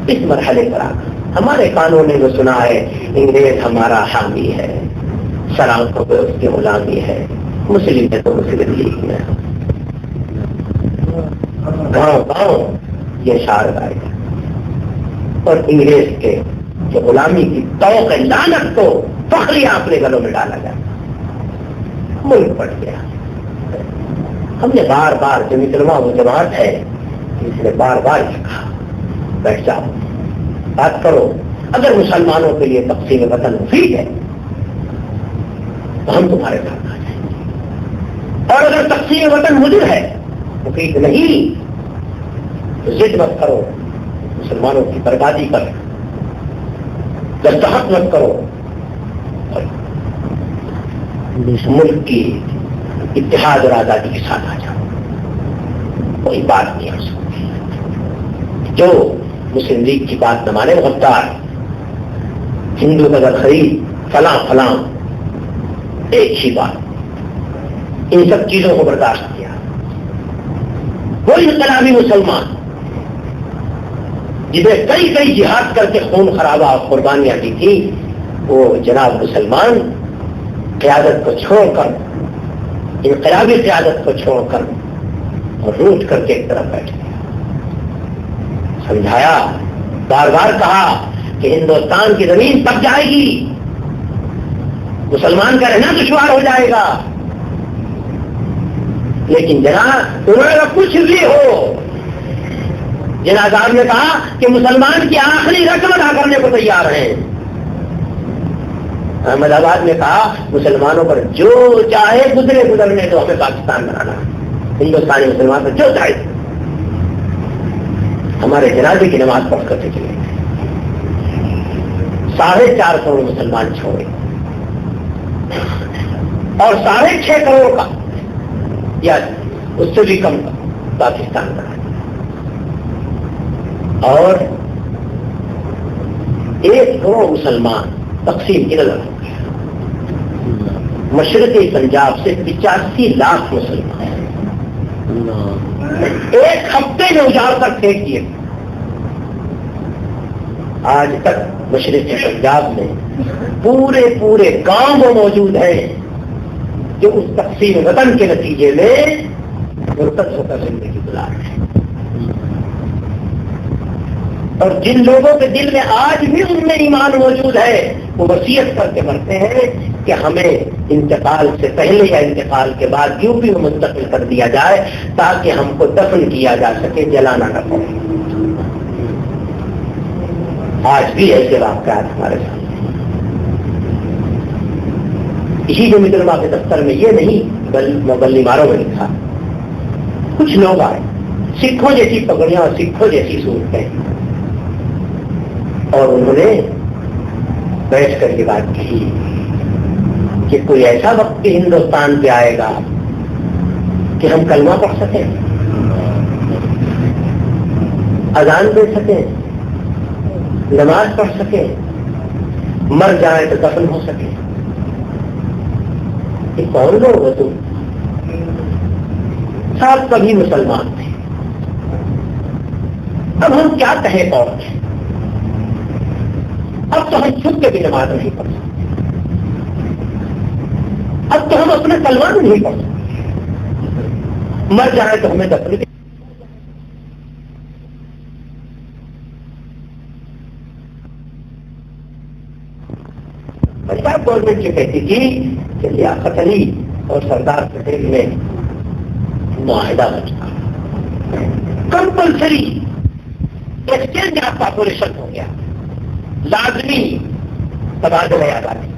اس مرحلے پر ہمارے کانوں نے جو سنا ہے انگریز ہمارا حامی ہے، سرانخوں پہ اس کی غلامی ہے، مسلم ہے تو مسلم لیگ میں، گاؤں گاؤں یہ شعار گائے گا اور انگریز کے جو غلامی کی توق لعنت کو فخری اپنے گلوں میں ڈالا گیا. ملک پٹ گیا. ہم نے بار بار جمعیت علماء وہ جماعت ہے جس نے بار بار کہا بیٹھ جاؤ بات کرو. اگر مسلمانوں کے لیے تقسیم وطن مفید ہے تو ہم تمہارے ساتھ آ جائیں گے، اور اگر تقسیم وطن مضر ہے مفید نہیں تو ضد مت کرو، مسلمانوں کی بربادی پر دستخط مت کرو اور ملک کی اتحاد اور آزادی کے ساتھ آ جاؤ. کوئی بات نہیں ہو سکتی. جو مسلم لیگ کی بات نہ مانے غدار، ہندو نظر خرید، فلاں فلاں، ایک ہی بات، ان سب چیزوں کو برداشت کیا. وہ انقلابی مسلمان جنہیں کئی کئی جہاد کر کے خون خرابہ اور قربانیاں دی تھی، وہ جناب مسلمان قیادت کو چھوڑ کر، انقلابی قیادت کو چھوڑ کر اور روٹ کر کے ایک طرف بیٹھ گیا. سمجھایا، بار بار کہا کہ ہندوستان کی زمین تب جائے گی، مسلمان کا رہنا دشوار ہو جائے گا. لیکن جناب انہوں نے کچھ بھی ہو، جناب صاحب نے کہا کہ مسلمان کی آخری رقم ادا کرنے کو تیار ہیں. احمد آباد نے کہا مسلمانوں پر جو چاہے گزرنے تو ہمیں پاکستان بنانا، ہندوستانی مسلمان پر جو چاہے. ہمارے جنازے کی نماز پڑھ کر چلے 4.5 کروڑ مسلمان چھوڑے اور 6.5 کروڑ کا یا اس سے بھی کم کا پاکستان بنا اور 1 کروڑ مسلمان تقسیم کی نظر ہو گیا. مشرقی پنجاب سے 85 لاکھ مسلمان ایک ہفتے میں اجاڑ کر پھینک دیے. آج تک مشرقی پنجاب میں پورے گاؤں وہ موجود ہیں جو اس تقسیم وطن کے نتیجے میں مرتد ہو کر زندگی گزار رہے ہیں. اور جن لوگوں کے دل میں آج بھی ان میں ایمان موجود ہے وہ وصیت کر کے مرتے ہیں کہ ہمیں انتقال سے پہلے یا انتقال کے بعد یوں بھی منتقل کر دیا جائے تاکہ ہم کو دفن کیا جا سکے، جلانا نہ پڑے. آج بھی ایسے واقعات ہمارے ساتھ. اسی جو مدرمہ کے دفتر میں یہ نہیں بلی ماروں میں لکھا، کچھ لوگ آئے سکھوں جیسی پگڑیاں اور سکھوں جیسی صورتیں، اور انہوں نے بیٹھ کر کے بات کی کہ کوئی ایسا وقت بھی ہندوستان پہ آئے گا کہ ہم کلمہ پڑھ سکیں، اذان دے سکیں، نماز پڑھ سکیں، مر جائیں تو دفن ہو سکے. یہ کون لوگ ہو تم؟ سب کبھی مسلمان تھے. اب ہم کیا کہیں اور ہیں؟ اب تو ہم چھپ کے بھی نماز نہیں پڑھ سکتے، اب تو ہم اپنے کلمہ نہیں پڑھ سکتے، مر جائیں تو ہمیں دفن صاحب گورنمنٹ یہ کہتی تھی کہ لیاقت علی اور سردار پٹیل میں معاہدہ بچا، کمپلسری ایکسچینج آف پاپولیشن ہو گیا، لازمی تبادلہ آزادی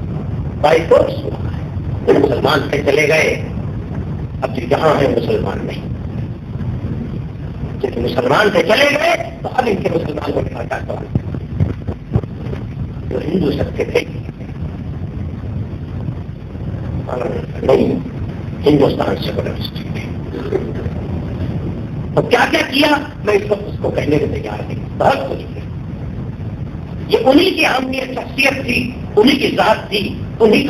بائی فورس ہوا ہے، مسلمان سے چلے گئے، اب جہاں ہیں مسلمان نہیں، جب مسلمان سے چلے گئے تو اب ان کے مسلمان کو ڈھانٹا سوال جو ہندو سب کے تھے نہیں، ہندوستان سے بڑا مسٹیک ہے۔ تو کیا کیا میں اس وقت اس کو کہنے کے تیار نہیں، بہت کچھ کیا، یہ انہی کی اہمیت شخصیت تھی، انہی کی ذات تھی، انہی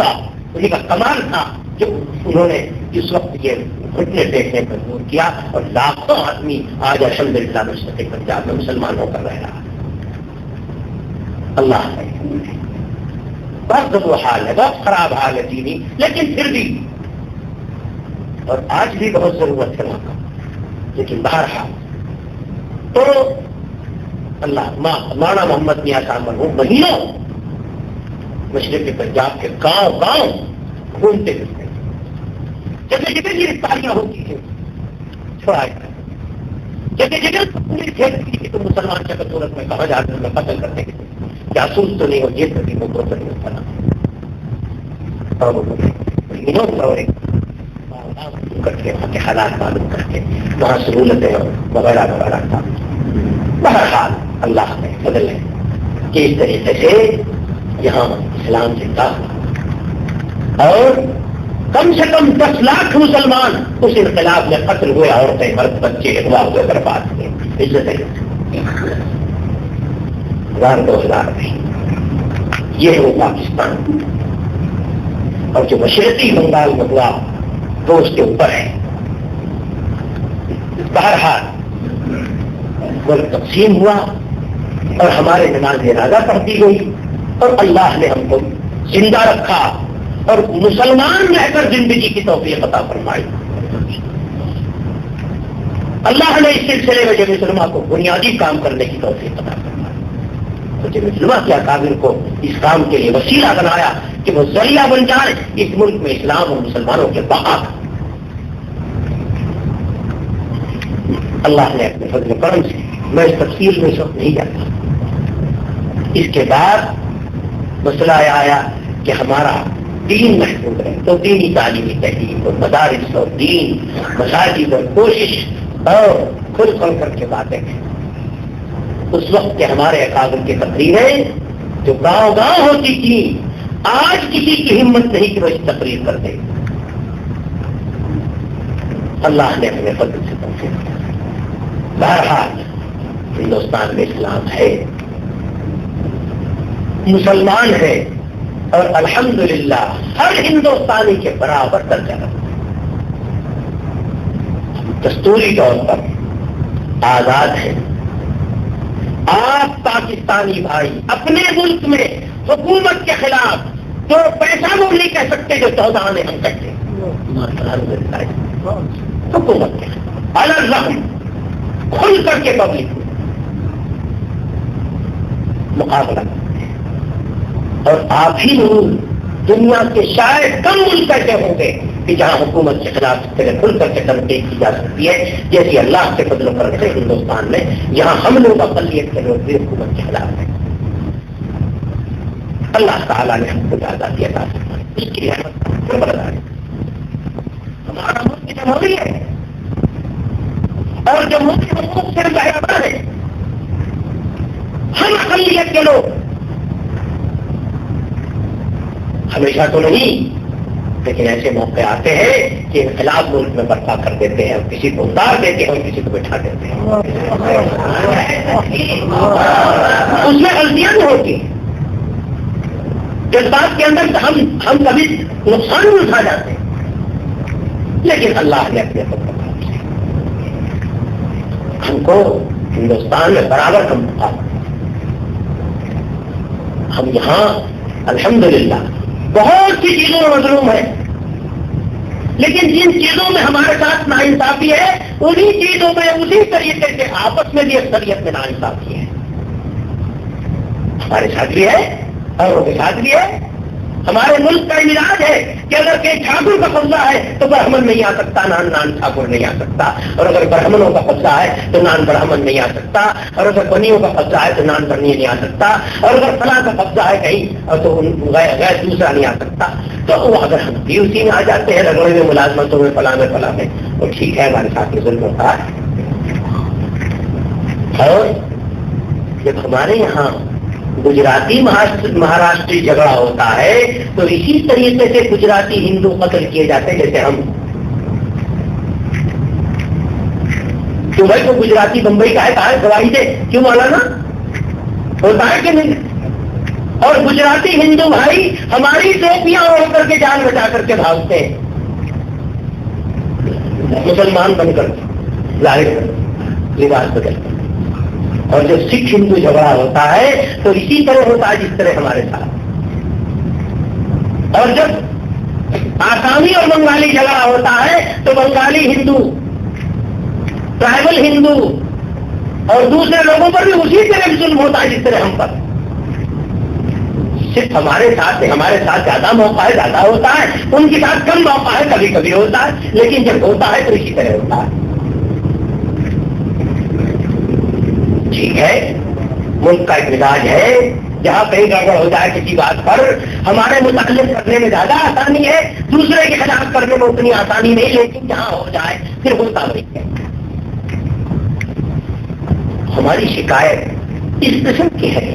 کا کمال تھا جو انہوں نے اس وقت یہ گھٹنے دیکھنے پر دور کیا، اور لاکھوں آدمی آج الحمدللہ مشرق پنجاب میں مسلمان ہو کر رہ رہا ہے۔ اللہ بہت وہ حال ہے، بہت خراب حال ہے دینی، لیکن پھر بھی اور آج بھی بہت ضرورت ہے وہاں، لیکن بہرحال تو اللہ مولانا محمد میاں صاحب مرحوم مہینوں مشرق پنجاب کے گاؤں گھومتے پھرتے، جگہ جگہ گرفتاریاں ہوتی ہیں، چھوڑا جگہ جگہ پھیلتی ہے تو مسلمان شکل صورت میں کہاں جاتے ہیں قتل کرنے کے جاسوس تو نہیں ہو، یہ تو نہیں ہو، تو نہیں ہوتا کر کے وہاں کے حالات معلوم کر کے وہاں سہولتیں وغیرہ وغیرہ تھا۔ بہرحال اللہ نے بدل ہے کہ اس طریقے سے یہاں اسلام زندہ ہوا، اور کم سے کم 10 لاکھ مسلمان اس انقلاب میں قتل ہوئے، عورتیں مرد بچے اغوا ہوئے برباد ہوئے، عزتیں 1000 نہیں، یہ وہ پاکستان، اور جو مشرقی بنگال میں ہوا وہ اس کے اوپر ہے۔ بہرحال ملک تقسیم ہوا اور ہمارے نماز جنازہ پڑھ دی گئی، اور اللہ نے ہم کو زندہ رکھا اور مسلمان رہ کر زندگی کی توفیق عطا فرمائی۔ اللہ نے اس سلسلے میں جب مسلمان کو بنیادی کام کرنے کی توفیق عطا فرمائی، تو جب مسلمان کیا کابل کو اس کام کے لیے وسیلہ بنایا کہ وہ ذریعہ بن جائے اس ملک میں اسلام اور مسلمانوں کے بقا۔ اللہ نے اپنے فضل و کرم سے، میں اس تفصیل میں اس وقت نہیں جاتا، اس کے بعد مسئلہ آیا کہ ہمارا دین محفوظ ہے، تو دینی تعلیمی تحقیق اور مدارس اور دین مساجد اور کوشش اور کھل کر کے باتیں ہیں۔ اس وقت کے ہمارے اکابر کی تقریریں جو گاؤں ہوتی تھی، آج کسی کی ہمت نہیں کہ وہ اس تقریر کر دے۔ اللہ نے ہمیں فضل سے توفیق دیا۔ بہرحال ہندوستان میں اسلام ہے، مسلمان ہے، اور الحمدللہ ہر ہندوستانی کے برابر درجہ رکھتا ہے، دستوری طور پر آزاد ہے۔ آپ پاکستانی بھائی اپنے ملک میں حکومت کے خلاف جو پیسہ وہ نہیں کہہ سکتے جو 14 نے ہم کہتے حکومت کے خلاف الرحم کھل کر کے پبلک مقابلہ کرتے ہیں، اور آپ ہی دنیا کے شاید کم ملک ایسے ہوں گے کہ جہاں حکومت کے خلاف کھل کر کے تنقید کی جا سکتی ہے، جیسے اللہ کے فضل و کرم سے ہندوستان میں یہاں ہم لوگ اقلیت کے لوگ بھی حکومت کے خلاف ہیں۔ اللہ تعالیٰ نے ہم کو آزادی عطا فرمائی، اس کی رحمت ہمارا ملک جمہوری ہے، اور جمہوری حقوق سے بہتر ہے، ہم اقلیت کے لوگ ہمیشہ تو نہیں، لیکن ایسے موقع آتے ہیں کہ انقلاب ملک میں برپا کر دیتے ہیں، اور کسی کو اتار دیتے ہیں اور کسی کو بٹھا دیتے ہیں، اس میں غلطیاں بھی ہوتی ہیں، جذبات کے اندر ہم کبھی نقصان بھی اٹھا جاتے ہیں، لیکن اللہ نے اپنے ہم کو ہندوستان میں برابر کا موقع، ہم یہاں الحمدللہ بہت سی چیزوں میں مظلوم ہے، لیکن جن چیزوں میں ہمارے ساتھ ناانصافی ہے انہی چیزوں میں اسی طریقے سے آپس میں بھی اکثریت میں ناانصافی ہے، ہمارے ساتھ بھی ہے اور ان کے ساتھ بھی ہے، ہمارے ملک کا مزاج ہے کہ اگر کہ ٹھاکر کا قبضہ ہے تو برہمن نہیں آ سکتا، نان ٹھاکر نہیں آ سکتا، اور اگر برہمنوں کا قبضہ ہے تو نان برہمن نہیں آ سکتا، اور اگر بنیوں کا قبضہ ہے تو نان بنی نہیں آ سکتا، اور اگر فلاں کا قبضہ ہے کہیں اور تو غیر دوسرا نہیں آ سکتا۔ تو وہ اگر ہم بھی اسی میں آ جاتے ہیں رگڑے میں، ملازمتوں میں، فلاں میں، وہ ٹھیک ہے، ہمارے ساتھ یہ ظلم ہوتا ہے۔ اور جب ہمارے یہاں گجراتی مہاراشٹری جھگڑا ہوتا ہے تو اسی طریقے سے گجراتی ہندو قتل کیے جاتے ہیں جیسے ہم۔ تو بھائی کو گجراتی بمبئی کا ہے، کہا ہے گواہی دے، کیوں مولانا ہوتا ہے کہ نہیں؟ اور گجراتی ہندو بھائی ہماری ٹوپیاں اوڑھ کر کے جان بچا کر کے بھاگتے ہیں مسلمان بن کر، ظاہر لباس بدل کر۔ اور جب سکھ ہندو جھگڑا ہوتا ہے تو اسی طرح ہوتا ہے جس طرح ہمارے ساتھ۔ اور جب آسامی اور بنگالی جھگڑا ہوتا ہے تو بنگالی ہندو، ٹرائبل ہندو اور دوسرے لوگوں پر بھی اسی طرح ظلم ہوتا ہے جس طرح ہم پر۔ صرف ہمارے ساتھ زیادہ موقع ہے، زیادہ ہوتا ہے، ان کے ساتھ کم موقع ہے، کبھی کبھی ہوتا ہے، لیکن جب ہوتا ہے تو اسی طرح ہوتا ہے۔ ٹھیک ہے، ملک کا ایک مزاج ہے، جہاں کہیں گڑبڑ ہو جائے کسی بات پر ہمارے متعلق کرنے میں زیادہ آسانی ہے، دوسرے کے خلاف کرنے میں اتنی آسانی نہیں، لیکن جہاں ہو جائے پھر ہوتا وہی ہے۔ ہماری شکایت اس قسم کی ہے،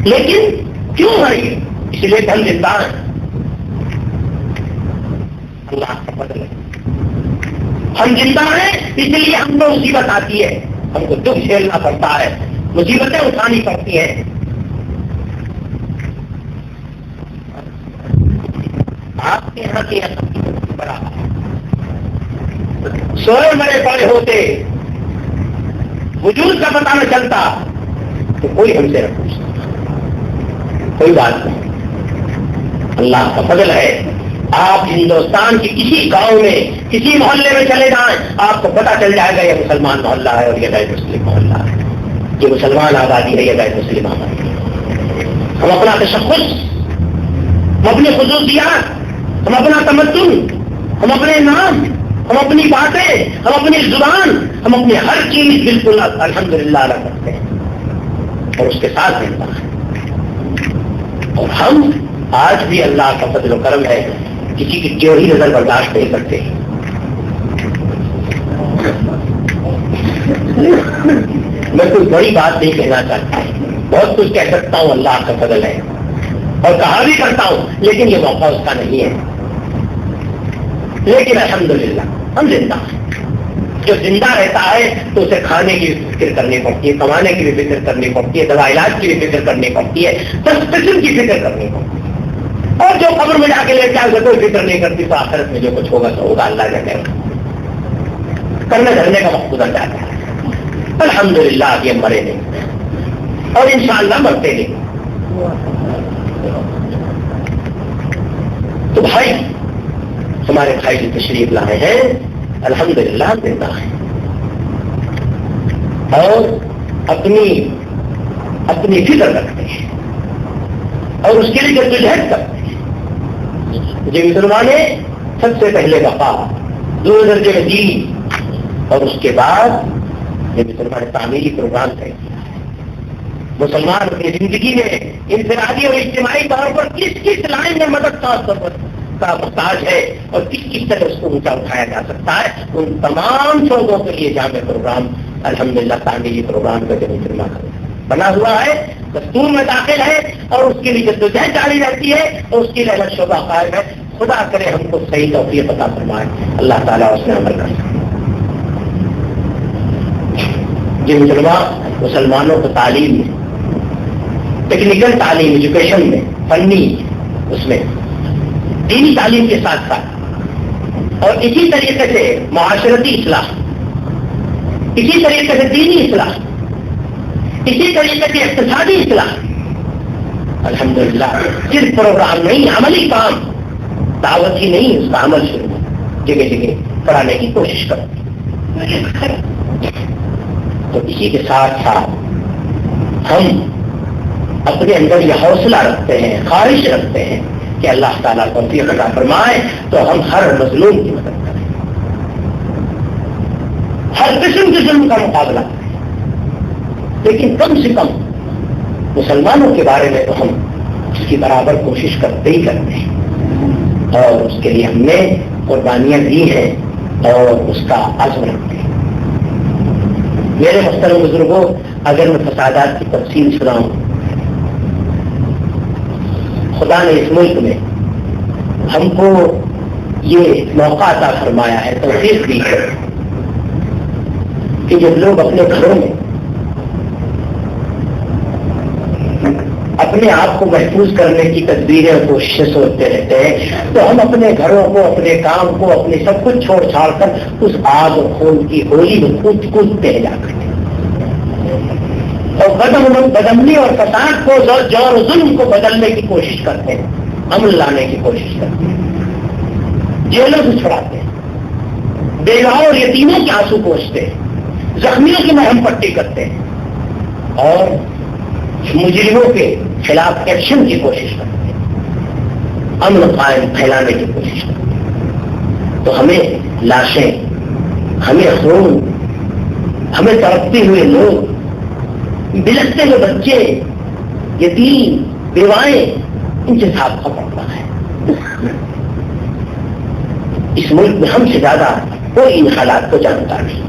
لیکن کیوں ہے؟ اس لیے کہ ہم زندہ ہیں، اللہ کا فضل ہے، ہم زندہ ہیں، اس لیے ہم کو مصیبت آتی ہے، ہم کو دکھ جھیلنا پڑتا ہے، مصیبتیں اٹھانی پڑتی ہیں۔ آپ کے یہاں کے برابر سوئے مرے پڑے ہوتے، وجود کا پتہ نہ چلتا تو کوئی ہم سے نہ پوچھتا، کوئی بات نہیں، اللہ کا فضل ہے۔ آپ ہندوستان کی کسی گاؤں میں، کسی محلے میں چلے جائیں، آپ کو پتہ چل جائے گا یہ مسلمان محلہ ہے اور یہ غیر مسلم محلہ ہے، یہ مسلمان آبادی ہے، یہ غیر مسلم آبادی ہے۔ ہم اپنا تشخص، ہم اپنی خصوصیات، ہم اپنا تمدن، ہم اپنے نام، ہم اپنی باتیں، ہم اپنی زبان، ہم اپنی ہر چیز بالکل الحمدللہ الگ رکھتے ہیں اور اس کے ساتھ ملتا ہے۔ اور ہم آج بھی اللہ کا فضل و کرم ہے، کسی کی ٹیوری نظر برداشت نہیں کرتے۔ میں کوئی بڑی بات نہیں کہنا چاہتا، بہت کچھ کہہ سکتا ہوں، اللہ کا فضل ہے اور کہا بھی کرتا ہوں، لیکن یہ موقع اس کا نہیں ہے۔ لیکن الحمدللہ ہم زندہ ہیں۔ جو زندہ رہتا ہے تو اسے کھانے کی بھی فکر کرنی پڑتی ہے، کمانے کی بھی فکر کرنی پڑتی ہے، دوا علاج کی بھی فکر کرنی پڑتی ہے، بس قسم کی فکر کرنی پڑتی ہے۔ اور جو قبر میں جا کے لے جائے اسے کوئی فکر نہیں کرتی، تو آخرت میں جو کچھ ہوگا تو ہوگا، اللہ جانے گا، کرنے دھرنے کا وقت گزر جاتا ہے۔ الحمدللہ ابھی ہم مرے نہیں اور انشاءاللہ مرتے نہیں۔ تو بھائی، ہمارے بھائی جو تشریف لائے ہیں الحمدللہ ہم زندہ ہیں اور اپنی فکر رکھتے ہیں اور اس کے لیے جدوجہد کرتے ہیں۔ جو مسلمانوں سب سے پہلے وفا، دو درجے میں دین، اور اس کے بعد یہ مسلمان تعمیری پروگرام طے کیا۔ مسلمان اپنی زندگی میں انفرادی اور اجتماعی طور پر کس کس لائن میں مدد کا محتاج ہے اور کس طرح اس کو اونچا اٹھایا جا سکتا ہے، ان تمام شعبوں کے لیے جامع پروگرام الحمدللہ تعمیری پروگرام کا جو مسلمان بنا ہوا ہے، دستور میں داخل ہے اور اس کے لیے جدوجہد جاری رہتی ہے اور اس کے لیے الگ شعبہ قائم ہے۔ خدا کرے ہم کو صحیح توفیق عطا فرمائے، اللہ تعالیٰ اس میں عمل کر سکے۔ جو مسلمانوں کو تعلیم میں، ٹیکنیکل تعلیم، ایجوکیشن میں، فنی، اس میں دینی تعلیم کے ساتھ ساتھ اور اسی طریقے سے معاشرتی اصلاح، اسی طریقے سے دینی اصلاح، اسی طریقے سے اقتصادی اصلاح، الحمدللہ صرف پروگرام نہیں، عملی کام، دعوت ہی نہیں، اس کا عمل شروع جگہ جگہ کرانے کی کوشش کرو۔ تو اسی کے ساتھ ساتھ ہم اپنے اندر یہ حوصلہ رکھتے ہیں، خواہش رکھتے ہیں کہ اللہ تعالیٰ توفیق عطا فرمائے تو ہم ہر مظلوم کی مدد کریں، ہر قسم کے ظلم کا مقابلہ کریں، لیکن کم سے کم مسلمانوں کے بارے میں تو ہم اس کی برابر کوشش کرتے ہی کرتے ہیں، اور اس کے لیے ہم نے قربانیاں دی ہیں اور اس کا عزم رکھتے ہیں۔ میرے محترم بزرگوں، اگر میں فسادات کی تفصیل سناؤں، خدا نے اس ملک میں ہم کو یہ موقع عطا فرمایا ہے، توفیق دی ہے کہ جب لوگ اپنے گھروں میں اپنے آپ کو محفوظ کرنے کی تدبیریں اور کوششیں سوچتے رہتے ہیں، تو ہم اپنے گھروں کو، اپنے کام کو، اپنے سب کچھ چھوڑ چھاڑ کر اس آگ اور خون کی ہولی میں کودتے ہیں جا کر اور بدمنی اور فساد کو، جور و ظلم کو بدلنے کی کوشش کرتے ہیں، امن لانے کی کوشش کرتے ہیں، جیلوں سے چھڑاتے ہیں، بیواؤں اور یتیموں کے آنسو پوچھتے ہیں، زخمیوں کی مرہم پٹی کرتے ہیں اور مجرموں کے خلاف ایکشن کی کوشش کرتے ہیں، امن قائم پھیلانے کی کوشش کرتے ہیں، تو ہمیں لاشیں، ہمیں خون، ہمیں تڑپتے ہوئے لوگ، بلکتے ہوئے بچے، یتیم، بیوائیں، ان سے صاف پڑتا ہے۔ اس ملک میں ہم سے زیادہ کوئی ان حالات کو جانتا نہیں،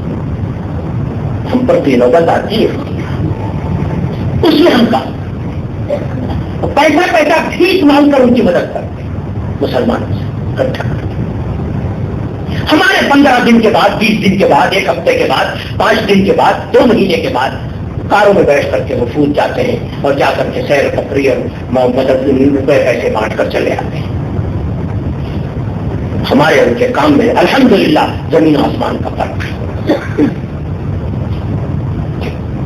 ہم پر تو نوبت آتی ہے، اس میں ہم کا پیسہ بھیک مانگ کر ان کی مدد کرتے ہیں، مسلمانوں سے اکٹھا کرتے ہیں۔ ہمارے 15 دن کے بعد، 20 دن کے بعد، 1 ہفتے کے بعد، 5 دن کے بعد، 2 مہینے کے بعد کاروں میں بیٹھ کر کے وفود جاتے ہیں اور جا کر کے سیر تفریح اور مدد روپے پیسے بانٹ کر چلے آتے ہیں۔ ہمارے ان کے کام میں الحمدللہ زمین آسمان کا فرق ہے۔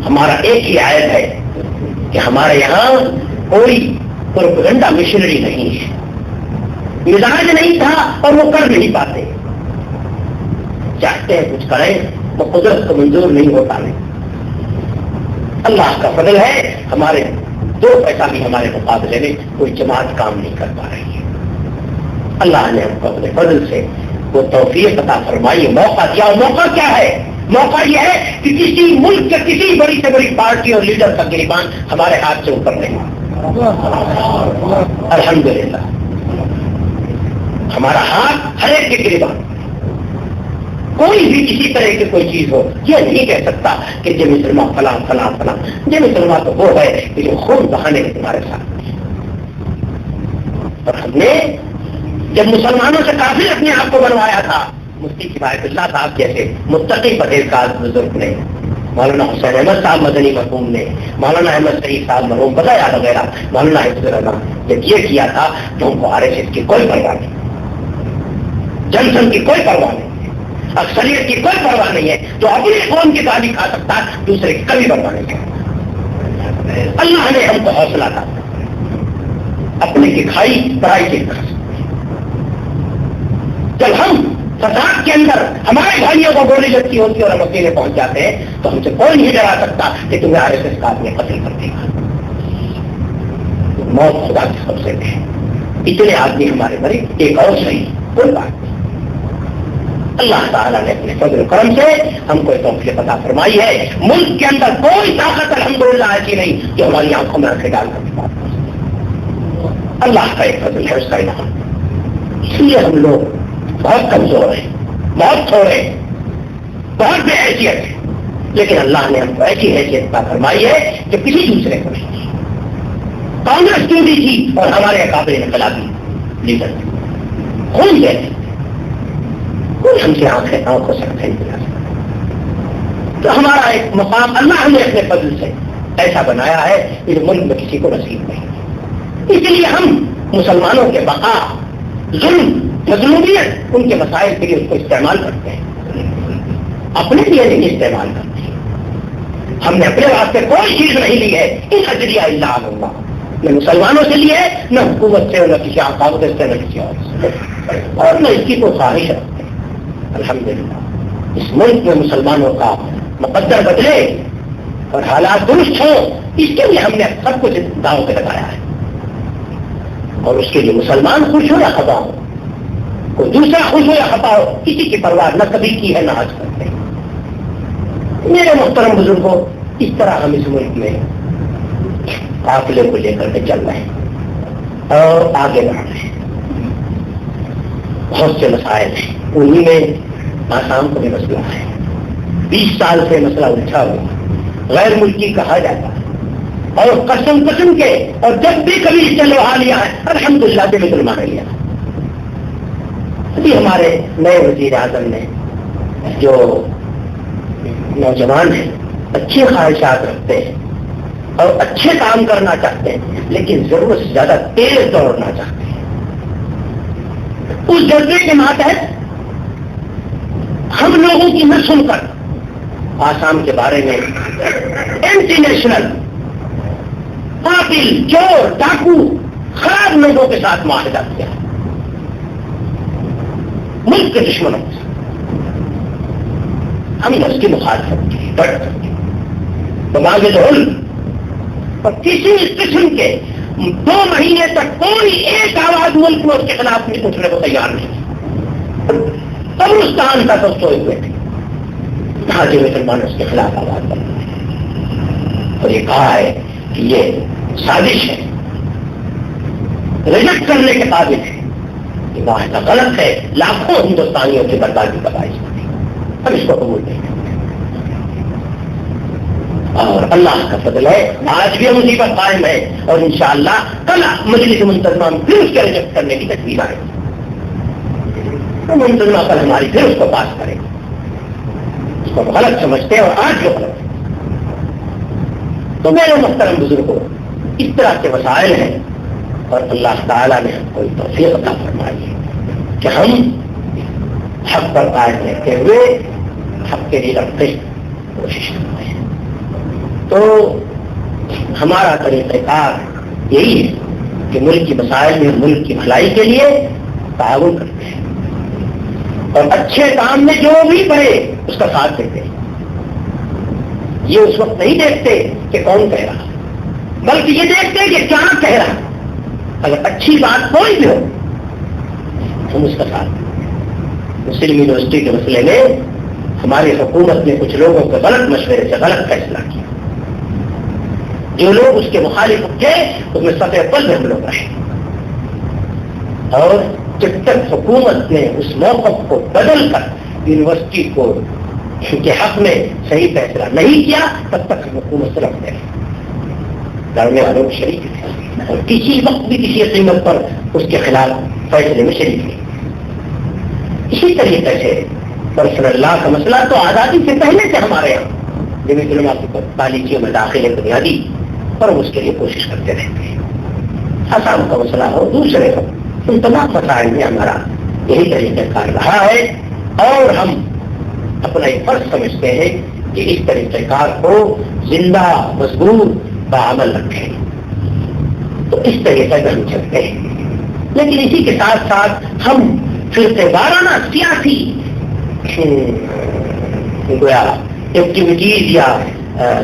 ہمارا ایک ہی آیت ہے کہ ہمارے یہاں کوئی پروپیگنڈا مشنری نہیں ہے، مزاج نہیں تھا اور وہ کر نہیں پاتے، چاہتے ہیں کچھ کریں، وہ قدرت کو منظور نہیں ہوتا نہیں۔ اللہ کا فضل ہے، ہمارے 2 پیسہ بھی ہمارے مقابلے میں کوئی جماعت کام نہیں کر پا رہی ہے۔ اللہ نے ہم کو اپنے فضل سے وہ توفیق عطا فرمائی، موقع دیا، اور موقع کیا ہے؟ موقع یہ ہے کہ کسی ملک کے کسی بڑی سے بڑی پارٹی اور لیڈر کا گریبان ہمارے ہاتھ سے اوپر نہیں، الحمدللہ ہمارا ہاتھ ہر ایک کے گریبان، کوئی بھی کسی طرح کی کوئی چیز ہو یہ نہیں کہہ سکتا کہ یہ مسلمان فلاں فلاں فلاں، یہ مسلمان تو وہ ہے کہ جو خون بہانے کے تمہارے ساتھ۔ اور ہم نے جب مسلمانوں سے کافی اپنے آپ کو بنوایا تھا، مفتی کفایت اللہ صاحب جیسے متقی پرہیزگار بزرگ نے، مولانا حسین احمد صاحب مدنی مرحوم نے، مولانا احمد سعید صاحب مرحوم بتایا وغیرہ، مولانا حفظ الرحمان، جب یہ کیا تھا تو ہم کو RSS کی کوئی پرواہ نہیں، جنسن کی کوئی پرواہ نہیں، اکثریت کی کوئی پرواہ نہیں ہے، جو اپنی قوم کی گالی کھا سکتا ہے دوسرے کی کبھی پرواہ نہیں کرتا۔ اللہ نے ہم کو حوصلہ تھا، اپنے کی کھائی پڑھائی کی کھا سکتے۔ جب ہم فساد کے اندر ہمارے بھائیوں کو گولی لگتی ہوتی اور ہم اکیلے پہنچ جاتے ہیں تو ہم سے کوئی نہیں ڈرا سکتا کہ تمہیں RSS کا آدمی قتل کر دے گا، موت خدا کے سب سے ہے۔ اتنے آدمی ہمارے مرے، ایک اور صحیح، کوئی بات نہیں۔ اللہ تعالیٰ نے اپنے فضل و کرم سے ہم کو توفیق عطا فرمائی ہے۔ ملک کے اندر کوئی طاقت الحمدللہ ایسی نہیں جو ہماری آنکھوں میں آنکھیں ڈال کر بات کر سکے۔ اللہ کا ایک فضل ہے، اس کا انعام۔ اس لیے ہم لوگ بہت کمزور ہیں، بہت تھوڑے ہیں، بہت بے حیثیت ہے، لیکن اللہ نے ہم کو ایسی حیثیت عطا فرمائی ہے کہ کسی دوسرے کو نہیں۔ کانگریس کیوں دی تھی اور ہمارے اکابر انقلابی لیڈر خون دے کوئی ہم سے آنکھوں سے آنکھیں نہیں ملا سکتا۔ تو ہمارا ایک مقام اللہ نے اپنے فضل سے ایسا بنایا ہے کہ ملک میں کسی کو نصیب نہیں۔ اس لیے ہم مسلمانوں کے بقا، ظلم، مظلومیت، ان کے مسائل کے لیے اس کو استعمال کرتے ہیں، اپنے لیے نہیں استعمال کرتے۔ ہم نے اپنے واسطے کوئی چیز نہیں لی ہے، ان اجریہ الا علی اللہ، نہ مسلمانوں سے لیے، نہ حکومت سے، نہ کسی عقابت سے، نہ کسی اور سے، اور نہ اس کی کوئی خواہش رکھتے ہیں۔ الحمدللہ اس ملک میں مسلمانوں کا مقدر بدلے اور حالات درست ہوں اس کے لیے ہم نے سب کچھ داؤں پہ لگایا ہے، اور اس کے لیے مسلمان خوش ہو یا خفا ہو، کوئی دوسرا خوش ہو یا خفا ہو، کسی کی پرواہ نہ کبھی کی ہے نہ آج کرتے ہیں۔ میرے محترم بزرگوں، اس طرح ہم اس ملک میں قافلے کو لے کر کے چل رہے ہیں اور آگے بڑھ رہے ہیں۔ بہت سے مسائل ہیں، انہیں میں آسام کو بھی مسئلہ ہے، 20 سال سے مسئلہ الجھا ہوا، غیر ملکی کہا جاتا ہے، اور قسم کے، اور جب بھی کبھی اس نے لوہا لیا ہے الحمدللہ سے مسلمان لیا۔ ابھی ہمارے نئے وزیر اعظم نے، جو نوجوان ہیں، اچھی خواہشات رکھتے ہیں اور اچھے کام کرنا چاہتے ہیں، لیکن ضرورت سے زیادہ تیز دوڑنا چاہتے ہیں۔ اس جذبے کے ماتحت ہم لوگوں کی نہ سن کر آسام کے بارے میں اینٹی نیشنل، قاتل، چور، ڈاکو، خراب لوگوں کے ساتھ معاہدہ کیا، ملک کے دشمنوں سے ہم نے اس کی مخالفت کی، ڈٹ کر کی، دماغ ڈھول، اور کسی قسم کے 2 مہینے تک کوئی ایک آواز ملک میں اس کے خلاف نہیں اٹھنے کو تیار نہیں۔ قبرستان تک تو سوئے ہوئے تھے، حاجی مسلمان اس کے خلاف آواز بن رہے، اور یہ کہا ہے کہ یہ سازش ہے، ریجیکٹ کرنے کے قابل ہے، یہ معاہدہ غلط ہے، لاکھوں ہندوستانیوں کی بربادی کا باعث بنے، ہم اس کو قبول نہیں کرتے۔ اور اللہ کا فضل ہے آج بھی مصیبت قائم ہے، اور انشاءاللہ کل مجلس منتظمہ پھر اس کے ریجیکٹ کرنے کی تجویز آئے گی، منتظمہ پر ہماری پھر اس کو پاس کرے گی، اس کو غلط سمجھتے ہیں اور آج جو غلط ہے۔ تو میرے محترم بزرگوں، اس طرح کے وسائل ہیں، اور اللہ تعالیٰ نے ہم کو توفیق عطا فرمائی ہے کہ ہم حق پر قائم رہتے ہوئے حق کے لیے لڑتے کوشش کرتے ہیں۔ تو ہمارا طریقہ کار یہی ہے کہ ملک کی مسائل میں ملک کی بھلائی کے لیے تعاون کرتے ہیں، اور اچھے کام میں جو بھی کرے اس کا ساتھ دیتے ہیں۔ یہ اس وقت نہیں دیکھتے کہ کون کہہ رہا، بلکہ یہ دیکھتے ہیں کہ کیا کہہ رہا۔ اگر اچھی بات کوئی بھی ہو ہم اس کا ساتھ دیں۔ مسلم یونیورسٹی کے مسئلے میں ہماری حکومت نے کچھ لوگوں کے غلط مشورے سے غلط فیصلہ کیا، جو لوگ اس کے مخالف تھے اس میں سطح پر ہم لوگ رہے، اور جب تک حکومت نے اس موقف کو بدل کر یونیورسٹی کو کے حق میں صحیح فیصلہ نہیں کیا تب تک ہم حکومت سے لڑتے رہے، لڑنے والوں میں شریک تھے، اور کسی وقت بھی کسی قیمت پر اس کے خلاف فیصلے میں شریک تھے۔ اسی طریقے سے پرسنل لا کا مسئلہ تو آزادی سے پہلے سے ہمارے یہاں جمعیت علماء کی پالیسیوں میں داخل ہے بنیادی، اور ہم اس کے لیے کوشش کرتے رہتے ہیں۔ آسام کا مسئلہ ہو، دوسرے ہو، ان تمام مسائل میں ہمارا یہی طریقہ کار رہا ہے، اور ہم اپنا ایک فرض سمجھتے ہیں کہ اس طریقہ کار کو زندہ مضبوط بعمل رکھیں، تو اس طریقے سے ہم چلتے ہیں۔ لیکن اسی کے ساتھ ساتھ ہم فرقے وارانہ سیاسی گویا ایکٹیویٹیز یا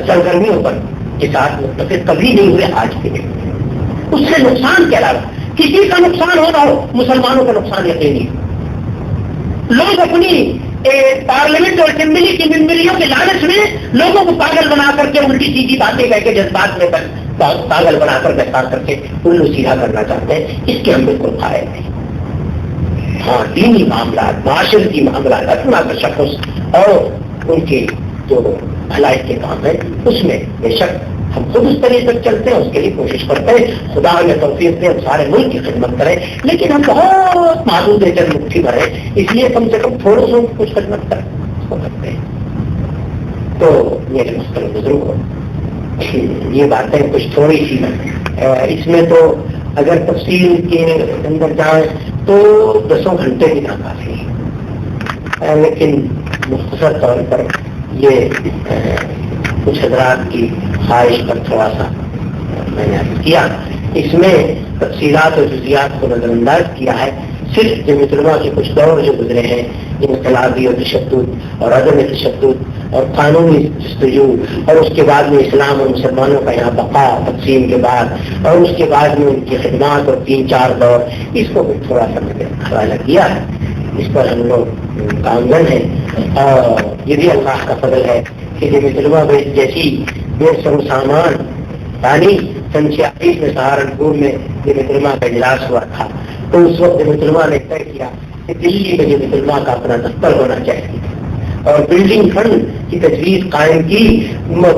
سرگرمیوں پر کے ساتھ متفق کبھی نہیں ہوئے آج کے دن۔ اس سے نقصان کے علاوہ کسی کا نقصان ہو رہا ہو، مسلمانوں کا نقصان یقینی ہے۔ لوگ اپنی پارلیمنٹ اور اسمبلی کی ممبریوں کے لالچ میں لوگوں کو پاگل بنا کر کے الٹی سیدھی باتیں کہہ کے جذبات میں پاگل بنا کر گرفتار کر کے الو سیدھا کرنا چاہتے ہیں، اس کے ہم بالکل قائل نہیں۔ ہاں، دینی معاملات، معاشرتی معاملات، اپنا تشخص اور ان کی جو بھلائی کے کام ہے اس میں بے شک ہم خود اس طریقے پر چلتے ہیں، اس کے لیے کوشش کرتے ہیں، خدا ہمیں توفیق دے ہم سارے ملک کی خدمت کریں، لیکن ہم بہت محدود ہے چند مٹھی بھرے، اس لیے کم سے کم تھوڑے سو کچھ خدمت کرتے ہیں۔ تو میرے مختلف بزرگوں، یہ باتیں کچھ تھوڑی سی اس میں تو اگر تفصیل کے اندر جائیں تو 10 گھنٹے بھی نہ کافی ہے، لیکن مختصر طور پر یہ کچھ حضرات کی خواہش پر تھوڑا سا میں نے کیا، اس میں تفصیلات اور جزیات کو نظر انداز کیا ہے، صرف جمعیت علماء کے کچھ دور جو گزرے ہیں انقلابی اور تشدد اور عدم تشدد اور قانونی جستجو اور اس کے بعد میں اسلام اور مسلمانوں کا یہاں بقا تقسیم کے بعد اور اس کے بعد میں ان کی خدمات اور 3-4 دور، اس کو بھی تھوڑا سا حوالہ کیا ہے. اس پر ہم لوگ کامگن ہیں اور یہ بھی اللہ کا فضل ہے کہ جمعیت علماء جیسی بے سر سامان یعنی سن 86 میں سہارنپور میں جمعیت علماء کا اجلاس ہوا تھا تو اس وقت جمعیت علماء نے طے کیا کہ دلی میں جمعیت علماء کا اپنا دفتر ہونا چاہیے اور بلڈنگ فنڈ کی تجویز قائم کی،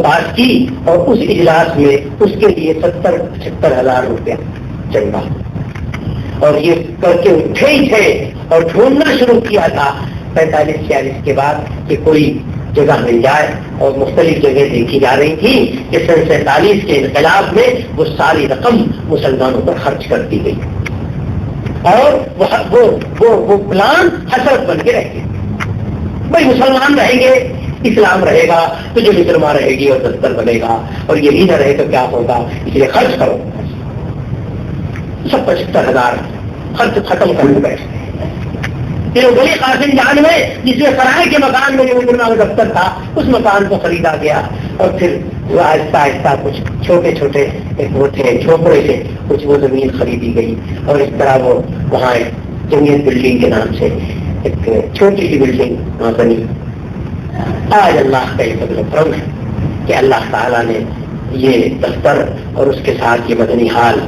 پاس کی اور اس اجلاس میں اس کے لیے 70-75 ہزار روپیہ چندہ اور یہ کر کے اٹھے ہی تھے اور ڈھونڈنا شروع کیا تھا 45-46 کے بعد کہ کوئی جگہ مل جائے اور مختلف جگہ دیکھی جا رہی تھی کہ سن 47 کے انقلاب میں وہ ساری رقم مسلمانوں پر خرچ کر دی گئی اور وہ پلان حسرت بن کے رہ گئے. بھائی مسلمان رہیں گے اسلام رہے گا تو جو مسلمان رہے گی اور دفتر بنے گا اور یہی نہ رہے تو کیا ہوگا، اس لیے خرچ کرو. 75 ہزار خرچ ختم کرنے بیٹھے بڑی قاسم جان میں جس میں سرائے کے مکان میں جو دفتر تھا اس مکان کو خریدا گیا اور پھر وہ آہستہ آہستہ کچھ چھوٹے چھوٹے وہ تھے جھوپڑے سے کچھ وہ زمین خریدی گئی اور اس طرح وہ وہاں ایک جمعیت بلڈنگ کے نام سے ایک چھوٹی سی بلڈنگ وہاں بنی. آج اللہ کا یہ فضل و کرم ہے کہ اللہ تعالیٰ نے یہ دفتر اور اس کے ساتھ یہ مدنی حال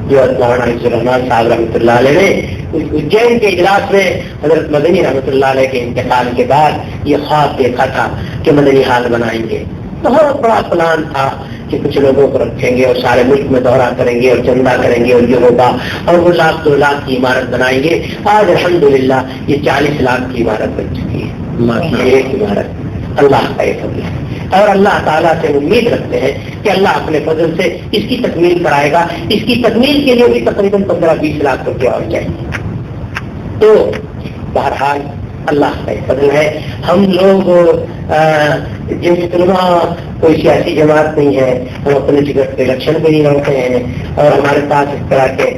جو مولانا عزیز الرحمان صاحب رحمۃ اللہ علیہ نے اجین کے اجلاس میں حضرت مدنی رحمۃ اللہ علیہ کے انتقال کے بعد یہ خواب دیکھا تھا کہ مدنی حال بنائیں گے. بہت بڑا پلان تھا کہ کچھ لوگوں کو رکھیں گے اور سارے ملک میں دورہ کریں گے اور چندہ کریں گے اور یہ ہوگا اور وہ 1-2 لاکھ کی عمارت بنائیں گے. آج الحمدللہ یہ 40 لاکھ کی عمارت بن چکی ہے. ایک عمارت اللہ کا یہ فضل ہے اور اللہ تعالیٰ سے امید رکھتے ہیں کہ اللہ اپنے فضل سے اس کی تکمیل کرائے گا. اس کی تکمیل کے لیے بھی تقریباً 15-20 لاکھ روپے اور چاہیے. تو بہرحال اللہ کا فضل ہے. ہم لوگ جمعیت علماء کوئی سیاسی جماعت نہیں ہے، ہم اپنے ٹکٹ پہ الیکشن پہ نہیں لڑتے ہیں اور ہمارے پاس اس طرح کے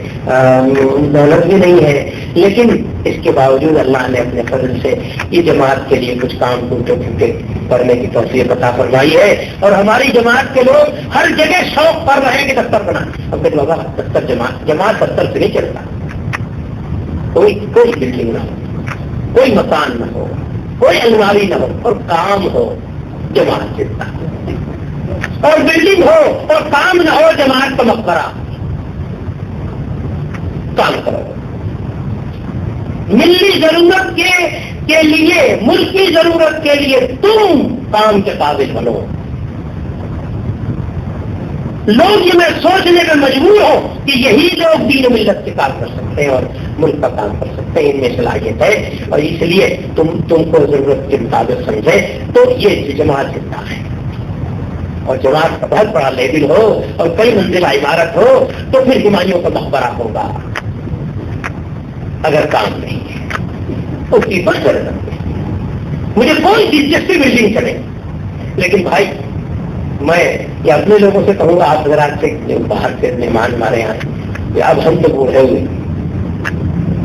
دولت بھی نہیں ہے، لیکن اس کے باوجود اللہ نے اپنے فضل سے یہ جماعت کے لیے کچھ کام کرنے کی توفیق عطا فرمائی ہے اور ہماری جماعت کے لوگ ہر جگہ شوق پر رہیں کہ دفتر بنا. اب پھر بابا دفتر جماعت دفتر سے نہیں چلتا. کوئی بلڈنگ نہ ہو، کوئی مکان نہ ہو، کوئی الماری نہ ہو اور کام ہو جماعت چلتا، اور بلڈنگ ہو اور کام نہ ہو جماعت کا مقبرہ. کام کرو ملی ضرورت کے لیے، ملک کی ضرورت کے لیے تم کام کے قابل بنو. لوگ یہ میں سوچنے میں مجبور ہو کہ یہی لوگ دین و ملت سے کام کر سکتے ہیں اور ملک کا کام کر سکتے ہیں، ان میں صلاحیت ہے اور اس لیے تم کو ضرورت کے مطابق سمجھے تو یہ جماعت زندہ ہے. اور جماعت کا بہت بڑا لیول ہو اور کئی منزلہ عمارت ہو تو پھر ہمایوں کا مقبرہ ہوگا. اگر کام نہیں ہے اس کی بس ضرورت ہے. مجھے کوئی دلچسپی بلڈنگ چلے، لیکن بھائی میں یہ اپنے لوگوں سے کہوں گا، آپ حضرات سے جو باہر سے مہمان ہمارے یہاں کہ اب ہم تو بوڑھے ہوئے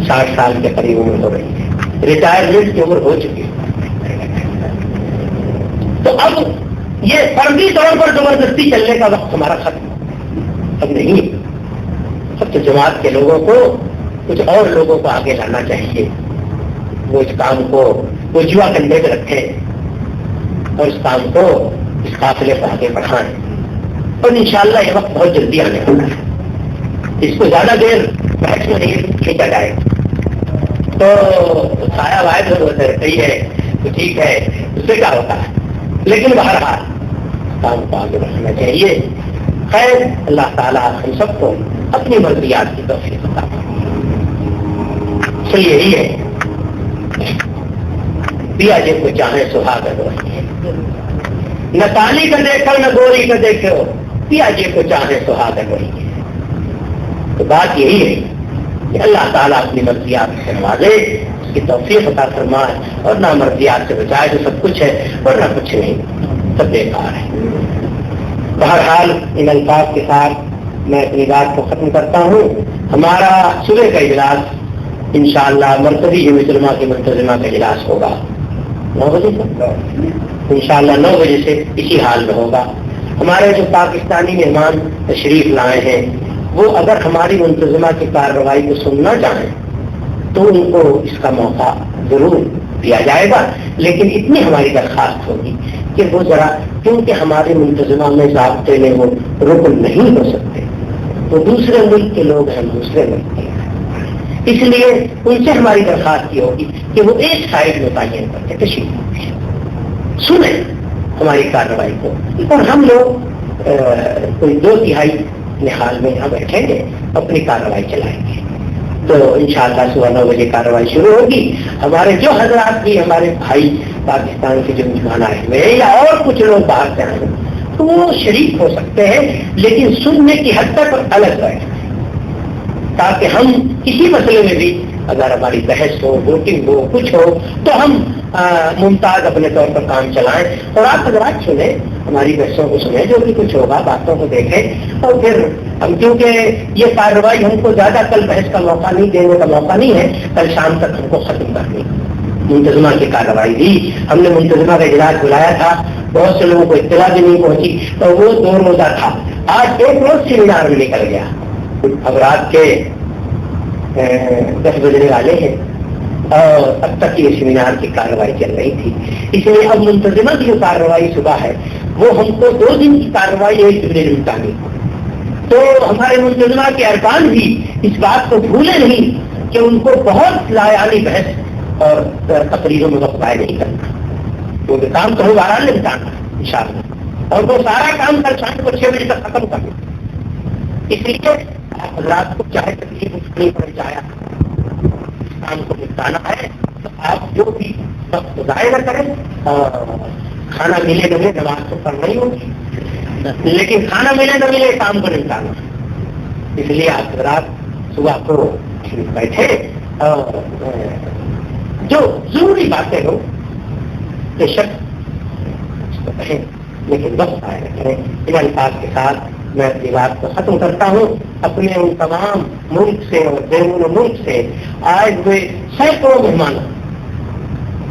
60 سال کے قریب عمر ہو رہی ہے، ریٹائرمنٹ کی عمر ہو چکی ہے، تو اب یہ فردی طور پر زبردستی چلنے کا وقت ہمارا ختم اب نہیں. اب تو جماعت کے لوگوں کو کچھ اور لوگوں کو آگے لانا چاہیے، وہ اس کام کو وہ جوا کندھے پہ رکھیں اور اس کام کو اس قافلے کو آگے بڑھائیں. اور انشاءاللہ یہ وقت بہت جلدی آنے والا ہے، اس کو زیادہ دیر بحث میں نہیں کھینچا جائے. تو سایہ واحد صحیح ہے تو ٹھیک ہے، اس سے کیا ہوتا ہے، لیکن بہرحال کام کو آگے بڑھانا چاہیے. خیر اللہ تعالیٰ ہم سب کو اپنی مرضیات کی توفیق عطا فرمائے. یہی ہے پیا جے کو چاہے سہاگت وہی ہے، نہ کالی کا دیکھو نہ گوری کا دیکھو، پیا جے کو چاہے سہاگت وہی ہے. تو بات یہی ہے کہ اللہ تعالیٰ اپنی مرضیات سے نوازے، اس کی توفیق عطا فرمائے اور نہ مرضیات سے بچائے تو سب کچھ ہے ورنہ کچھ نہیں، سب بیکار ہے. بہرحال ان الفاظ کے ساتھ میں اپنی بات کو ختم کرتا ہوں. ہمارا صبح کا اجلاس انشاءاللہ مرکزی جمعیت علماء کی منتظمہ کا اجلاس ہوگا 9 بجے سے، انشاءاللہ 9 بجے سے اسی حال میں ہوگا. ہمارے جو پاکستانی مہمان تشریف لائے ہیں وہ اگر ہماری منتظمہ کی کارروائی کو سننا چاہیں تو ان کو اس کا موقع ضرور دیا جائے گا، لیکن اتنی ہماری درخواست ہوگی کہ وہ ذرا، کیونکہ ہمارے منتظمہ میں ضابطے میں وہ رکن نہیں ہو سکتے، وہ دوسرے ملک کے لوگ ہیں، دوسرے ملک کے، اس لیے ان سے ہماری درخواست یہ ہوگی کہ وہ ایک سائڈ میں تعین کر کے تشریف سنیں ہماری کارروائی کو، اور ہم لوگ کوئی 2/3 نحال میں یہاں بیٹھیں گے، اپنی کارروائی چلائیں گے. تو انشاءاللہ صبح 9 بجے کارروائی شروع ہوگی. ہمارے جو حضرات بھی ہمارے بھائی پاکستان کے جو مہمان آئے ہوئے ہیں یا اور کچھ لوگ باہر سے آئے ہیں تو وہ شریک ہو سکتے ہیں، لیکن سننے کی حد تک الگ بیٹھیں، تاکہ ہم کسی مسئلے میں بھی اگر ہماری بحث ہو، ووٹنگ ہو، کچھ ہو تو ہم ممتاز اپنے طور پر کام چلائیں، اور آپ حضرات سنیں، ہماری بحثوں کو سنیں، جو بھی کچھ ہوگا باتوں کو دیکھیں، اور پھر ہم، کیونکہ یہ کارروائی ہم کو زیادہ کل بحث کا موقع نہیں دینے کا موقع نہیں ہے، کل شام تک ہم کو ختم کرنی منتظمہ کی کارروائی بھی. ہم نے منتظمہ کا اجلاس بلایا تھا، بہت سے لوگوں کو اطلاع بھی نہیں پہنچی، تو وہ 2 روزہ تھا. آج 1 روز سیمینار میں نکل گیا، اب رات کے 10 بجنے والے ہیں اور اب تک یہ سیمینار کی کارروائی چل رہی تھی. اس لیے اب منتظمہ کی جو کارروائی صبح ہے وہ ہم کو 2 دن کی کارروائی 1 دن میں نمٹانی. تو ہمارے منتظمہ کے ارکان بھی اس بات کو بھولے نہیں کہ ان کو بہت لایانی بحث اور تقریروں میں وقت ضائع نہیں کرنا، کیونکہ کام تو بہرحال نمٹانا انشاءاللہ، اور وہ سارا کام کل شام کو 6 بجے تک ختم کرنا. اس لیے حضرات کو چاہے تکلیف نہیں پڑ جائے، کام کو نپٹانا ہے تو آپ جو بھی وقت ضائع نہ کریں. کھانا ملے نہ ملے نماز تو پڑھنا ہی ہوگی، لیکن کھانا ملے نہ ملے کام کو نپٹانا. اس لیے آپ حضرات صبح کو بیٹھے اور جو ضروری باتیں ہو بے شک اس کو کہیں، لیکن وقت آئے نہ کریں. ان الفاظ کے ساتھ میں اپنی بات کو ختم کرتا ہوں. اپنے ان تمام ملک سے اور بیرون ملک سے آئے ہوئے سینکڑوں مہمانوں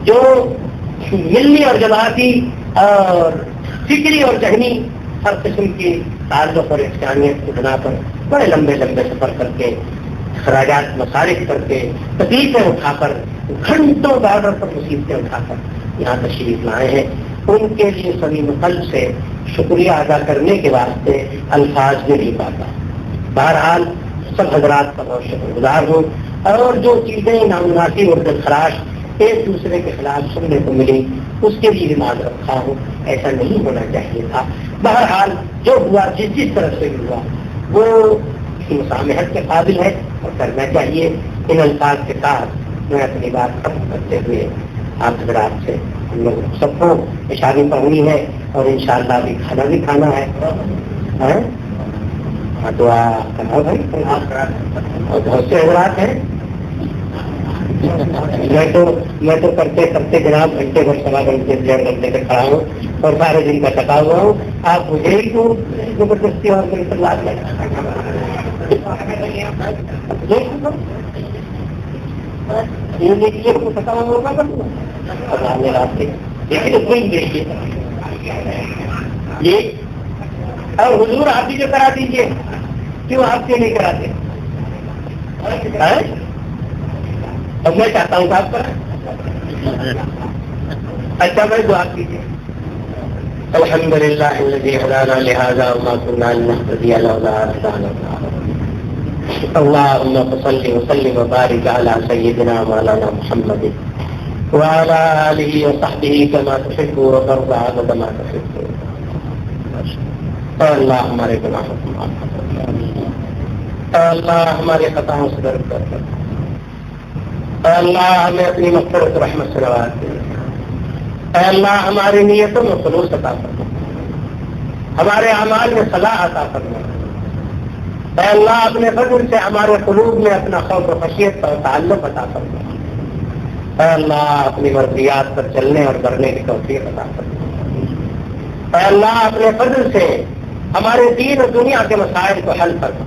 جو ملی اور جماعتی اور فکری اور ذہنی ہر قسم کی تعلق اور انسانیت کی بنا پر بڑے لمبے لمبے سفر کر کے، خراجات مصارف کر کے، تکلیفیں اٹھا کر، گھنٹوں بارڈر پر مصیبتیں اٹھا کر یہاں تشریف لائے ہیں، ان کے لیے صمیم قلب سے شکریہ ادا کرنے کے واسطے الفاظ میں نہیں پاتا. بہرحال سب حضرات کا بہت شکر گزار ہوں، اور جو چیزیں نامناسب اور دلخراش ایک دوسرے کے خلاف سننے کو ملی اس کے لیے بھی معذرت خواہ ہوں، ایسا نہیں ہونا چاہیے تھا. بہرحال جو ہوا جس طرح سے ہوا وہ مسامحت کے قابل ہے اور کرنا چاہیے. ان الفاظ کے ساتھ میں اپنی بات ختم کرتے ہوئے آپ حضرات سے ہم لوگ سب کو اشارے پڑھنی ہے اور انشاءاللہ بھی کھانا ہے. دعا کرنا بھائی، اور بہت سے حضرات ہیں. میں تو کرتے کرتے جناب گھنٹے بھر 1.25 گھنٹے 1.5 گھنٹے سے کھڑا ہوں اور سارے دن کا تھکا ہوا ہوں. آپ مجھے ہی کیوں زبردستی اور بات لیں؟ تھکا ہوا ہوگا راستے، لیکن کوئی دیکھیے یہ اور حضور آپ بھی جو کرا دیجیے، کیوں آپ کے نہیں کراتے؟ اب میں چاہتا ہوں آپ پر اچھا میں دعا کیجیے. الحمدللہ الذی ہدانا لہذا وما كنا لنهتدی لولا ان هدانا اللہ. اللهم صل وسلم وبارك على سيدنا مولانا محمد وعلى آله وصحبه كما تحب وترضى عدد ما تحب. اے اللہ ہمارے گناہوں کو معاف کر، اے اللہ ہمارے خطاؤں سے درگزر کر، اے اللہ ہمیں اپنی مغفرت و رحمت سے نواز دے، اے اللہ ہماری نیتوں میں خلوص عطا فرما، ہمارے اعمال میں صلاح عطا فرما. اے اللہ اپنے فضل سے ہمارے قلوب میں اپنا خوف و خشیت اور تعلق عطا فرما. اے اللہ اپنی مرضیات پر چلنے اور کرنے کی توفیق عطا فرما. اے اللہ اپنے فضل سے ہمارے دین اور دنیا کے مسائل کو حل فرما،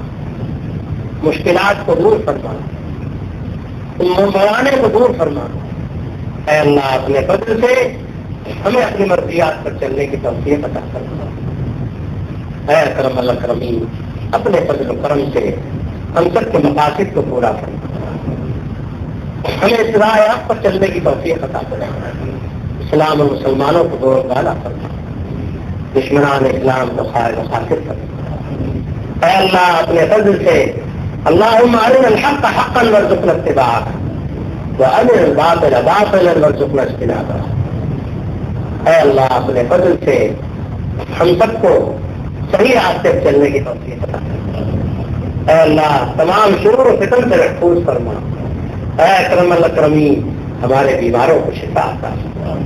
مشکلات کو دور فرما. موانے کو دور فرما. اے اللہ اپنے فضل سے ہمیں اپنی مرضیات پر چلنے کی توفیق عطا فرما. اے اکرم الاکرمین اپنے فضل و کرم سے ہم سب کے مقاصد کو پورا فرما. ہمیں اس راہ حق پر چلنے کی توفیق عطا فرما. اسلام اور مسلمانوں کو دور ڈالا فرما. دشمنان اسلام کو خائر و خاسر فرما. اے اللہ اپنے فضل سے اللہم ارنا الحق حقا وارزقنا اتباعہ وارنا الباطل باطلا وارزقنا اجتنابہ. اے اللہ اپنے فضل سے ہم سب کو صحیح راستے پر چلنے کی توفیق عطا فرما. اے اللہ تمام شرور و فتن سے محفوظ فرما. اے اکرم الاکرمین ہمارے بیماروں کو شفا عطا فرما.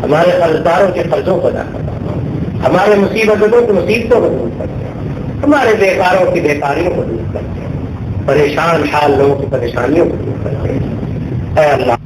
ہمارے قرضداروں کے قرضوں کو ادا فرما. ہمارے مصیبتوں کی مصیبتوں کو دور کرتے. ہمارے بیکاروں کی بیکاریوں کو دور کرتے. پریشان حال لوگوں کی پریشانیوں کو دور کرتے. اے اللہ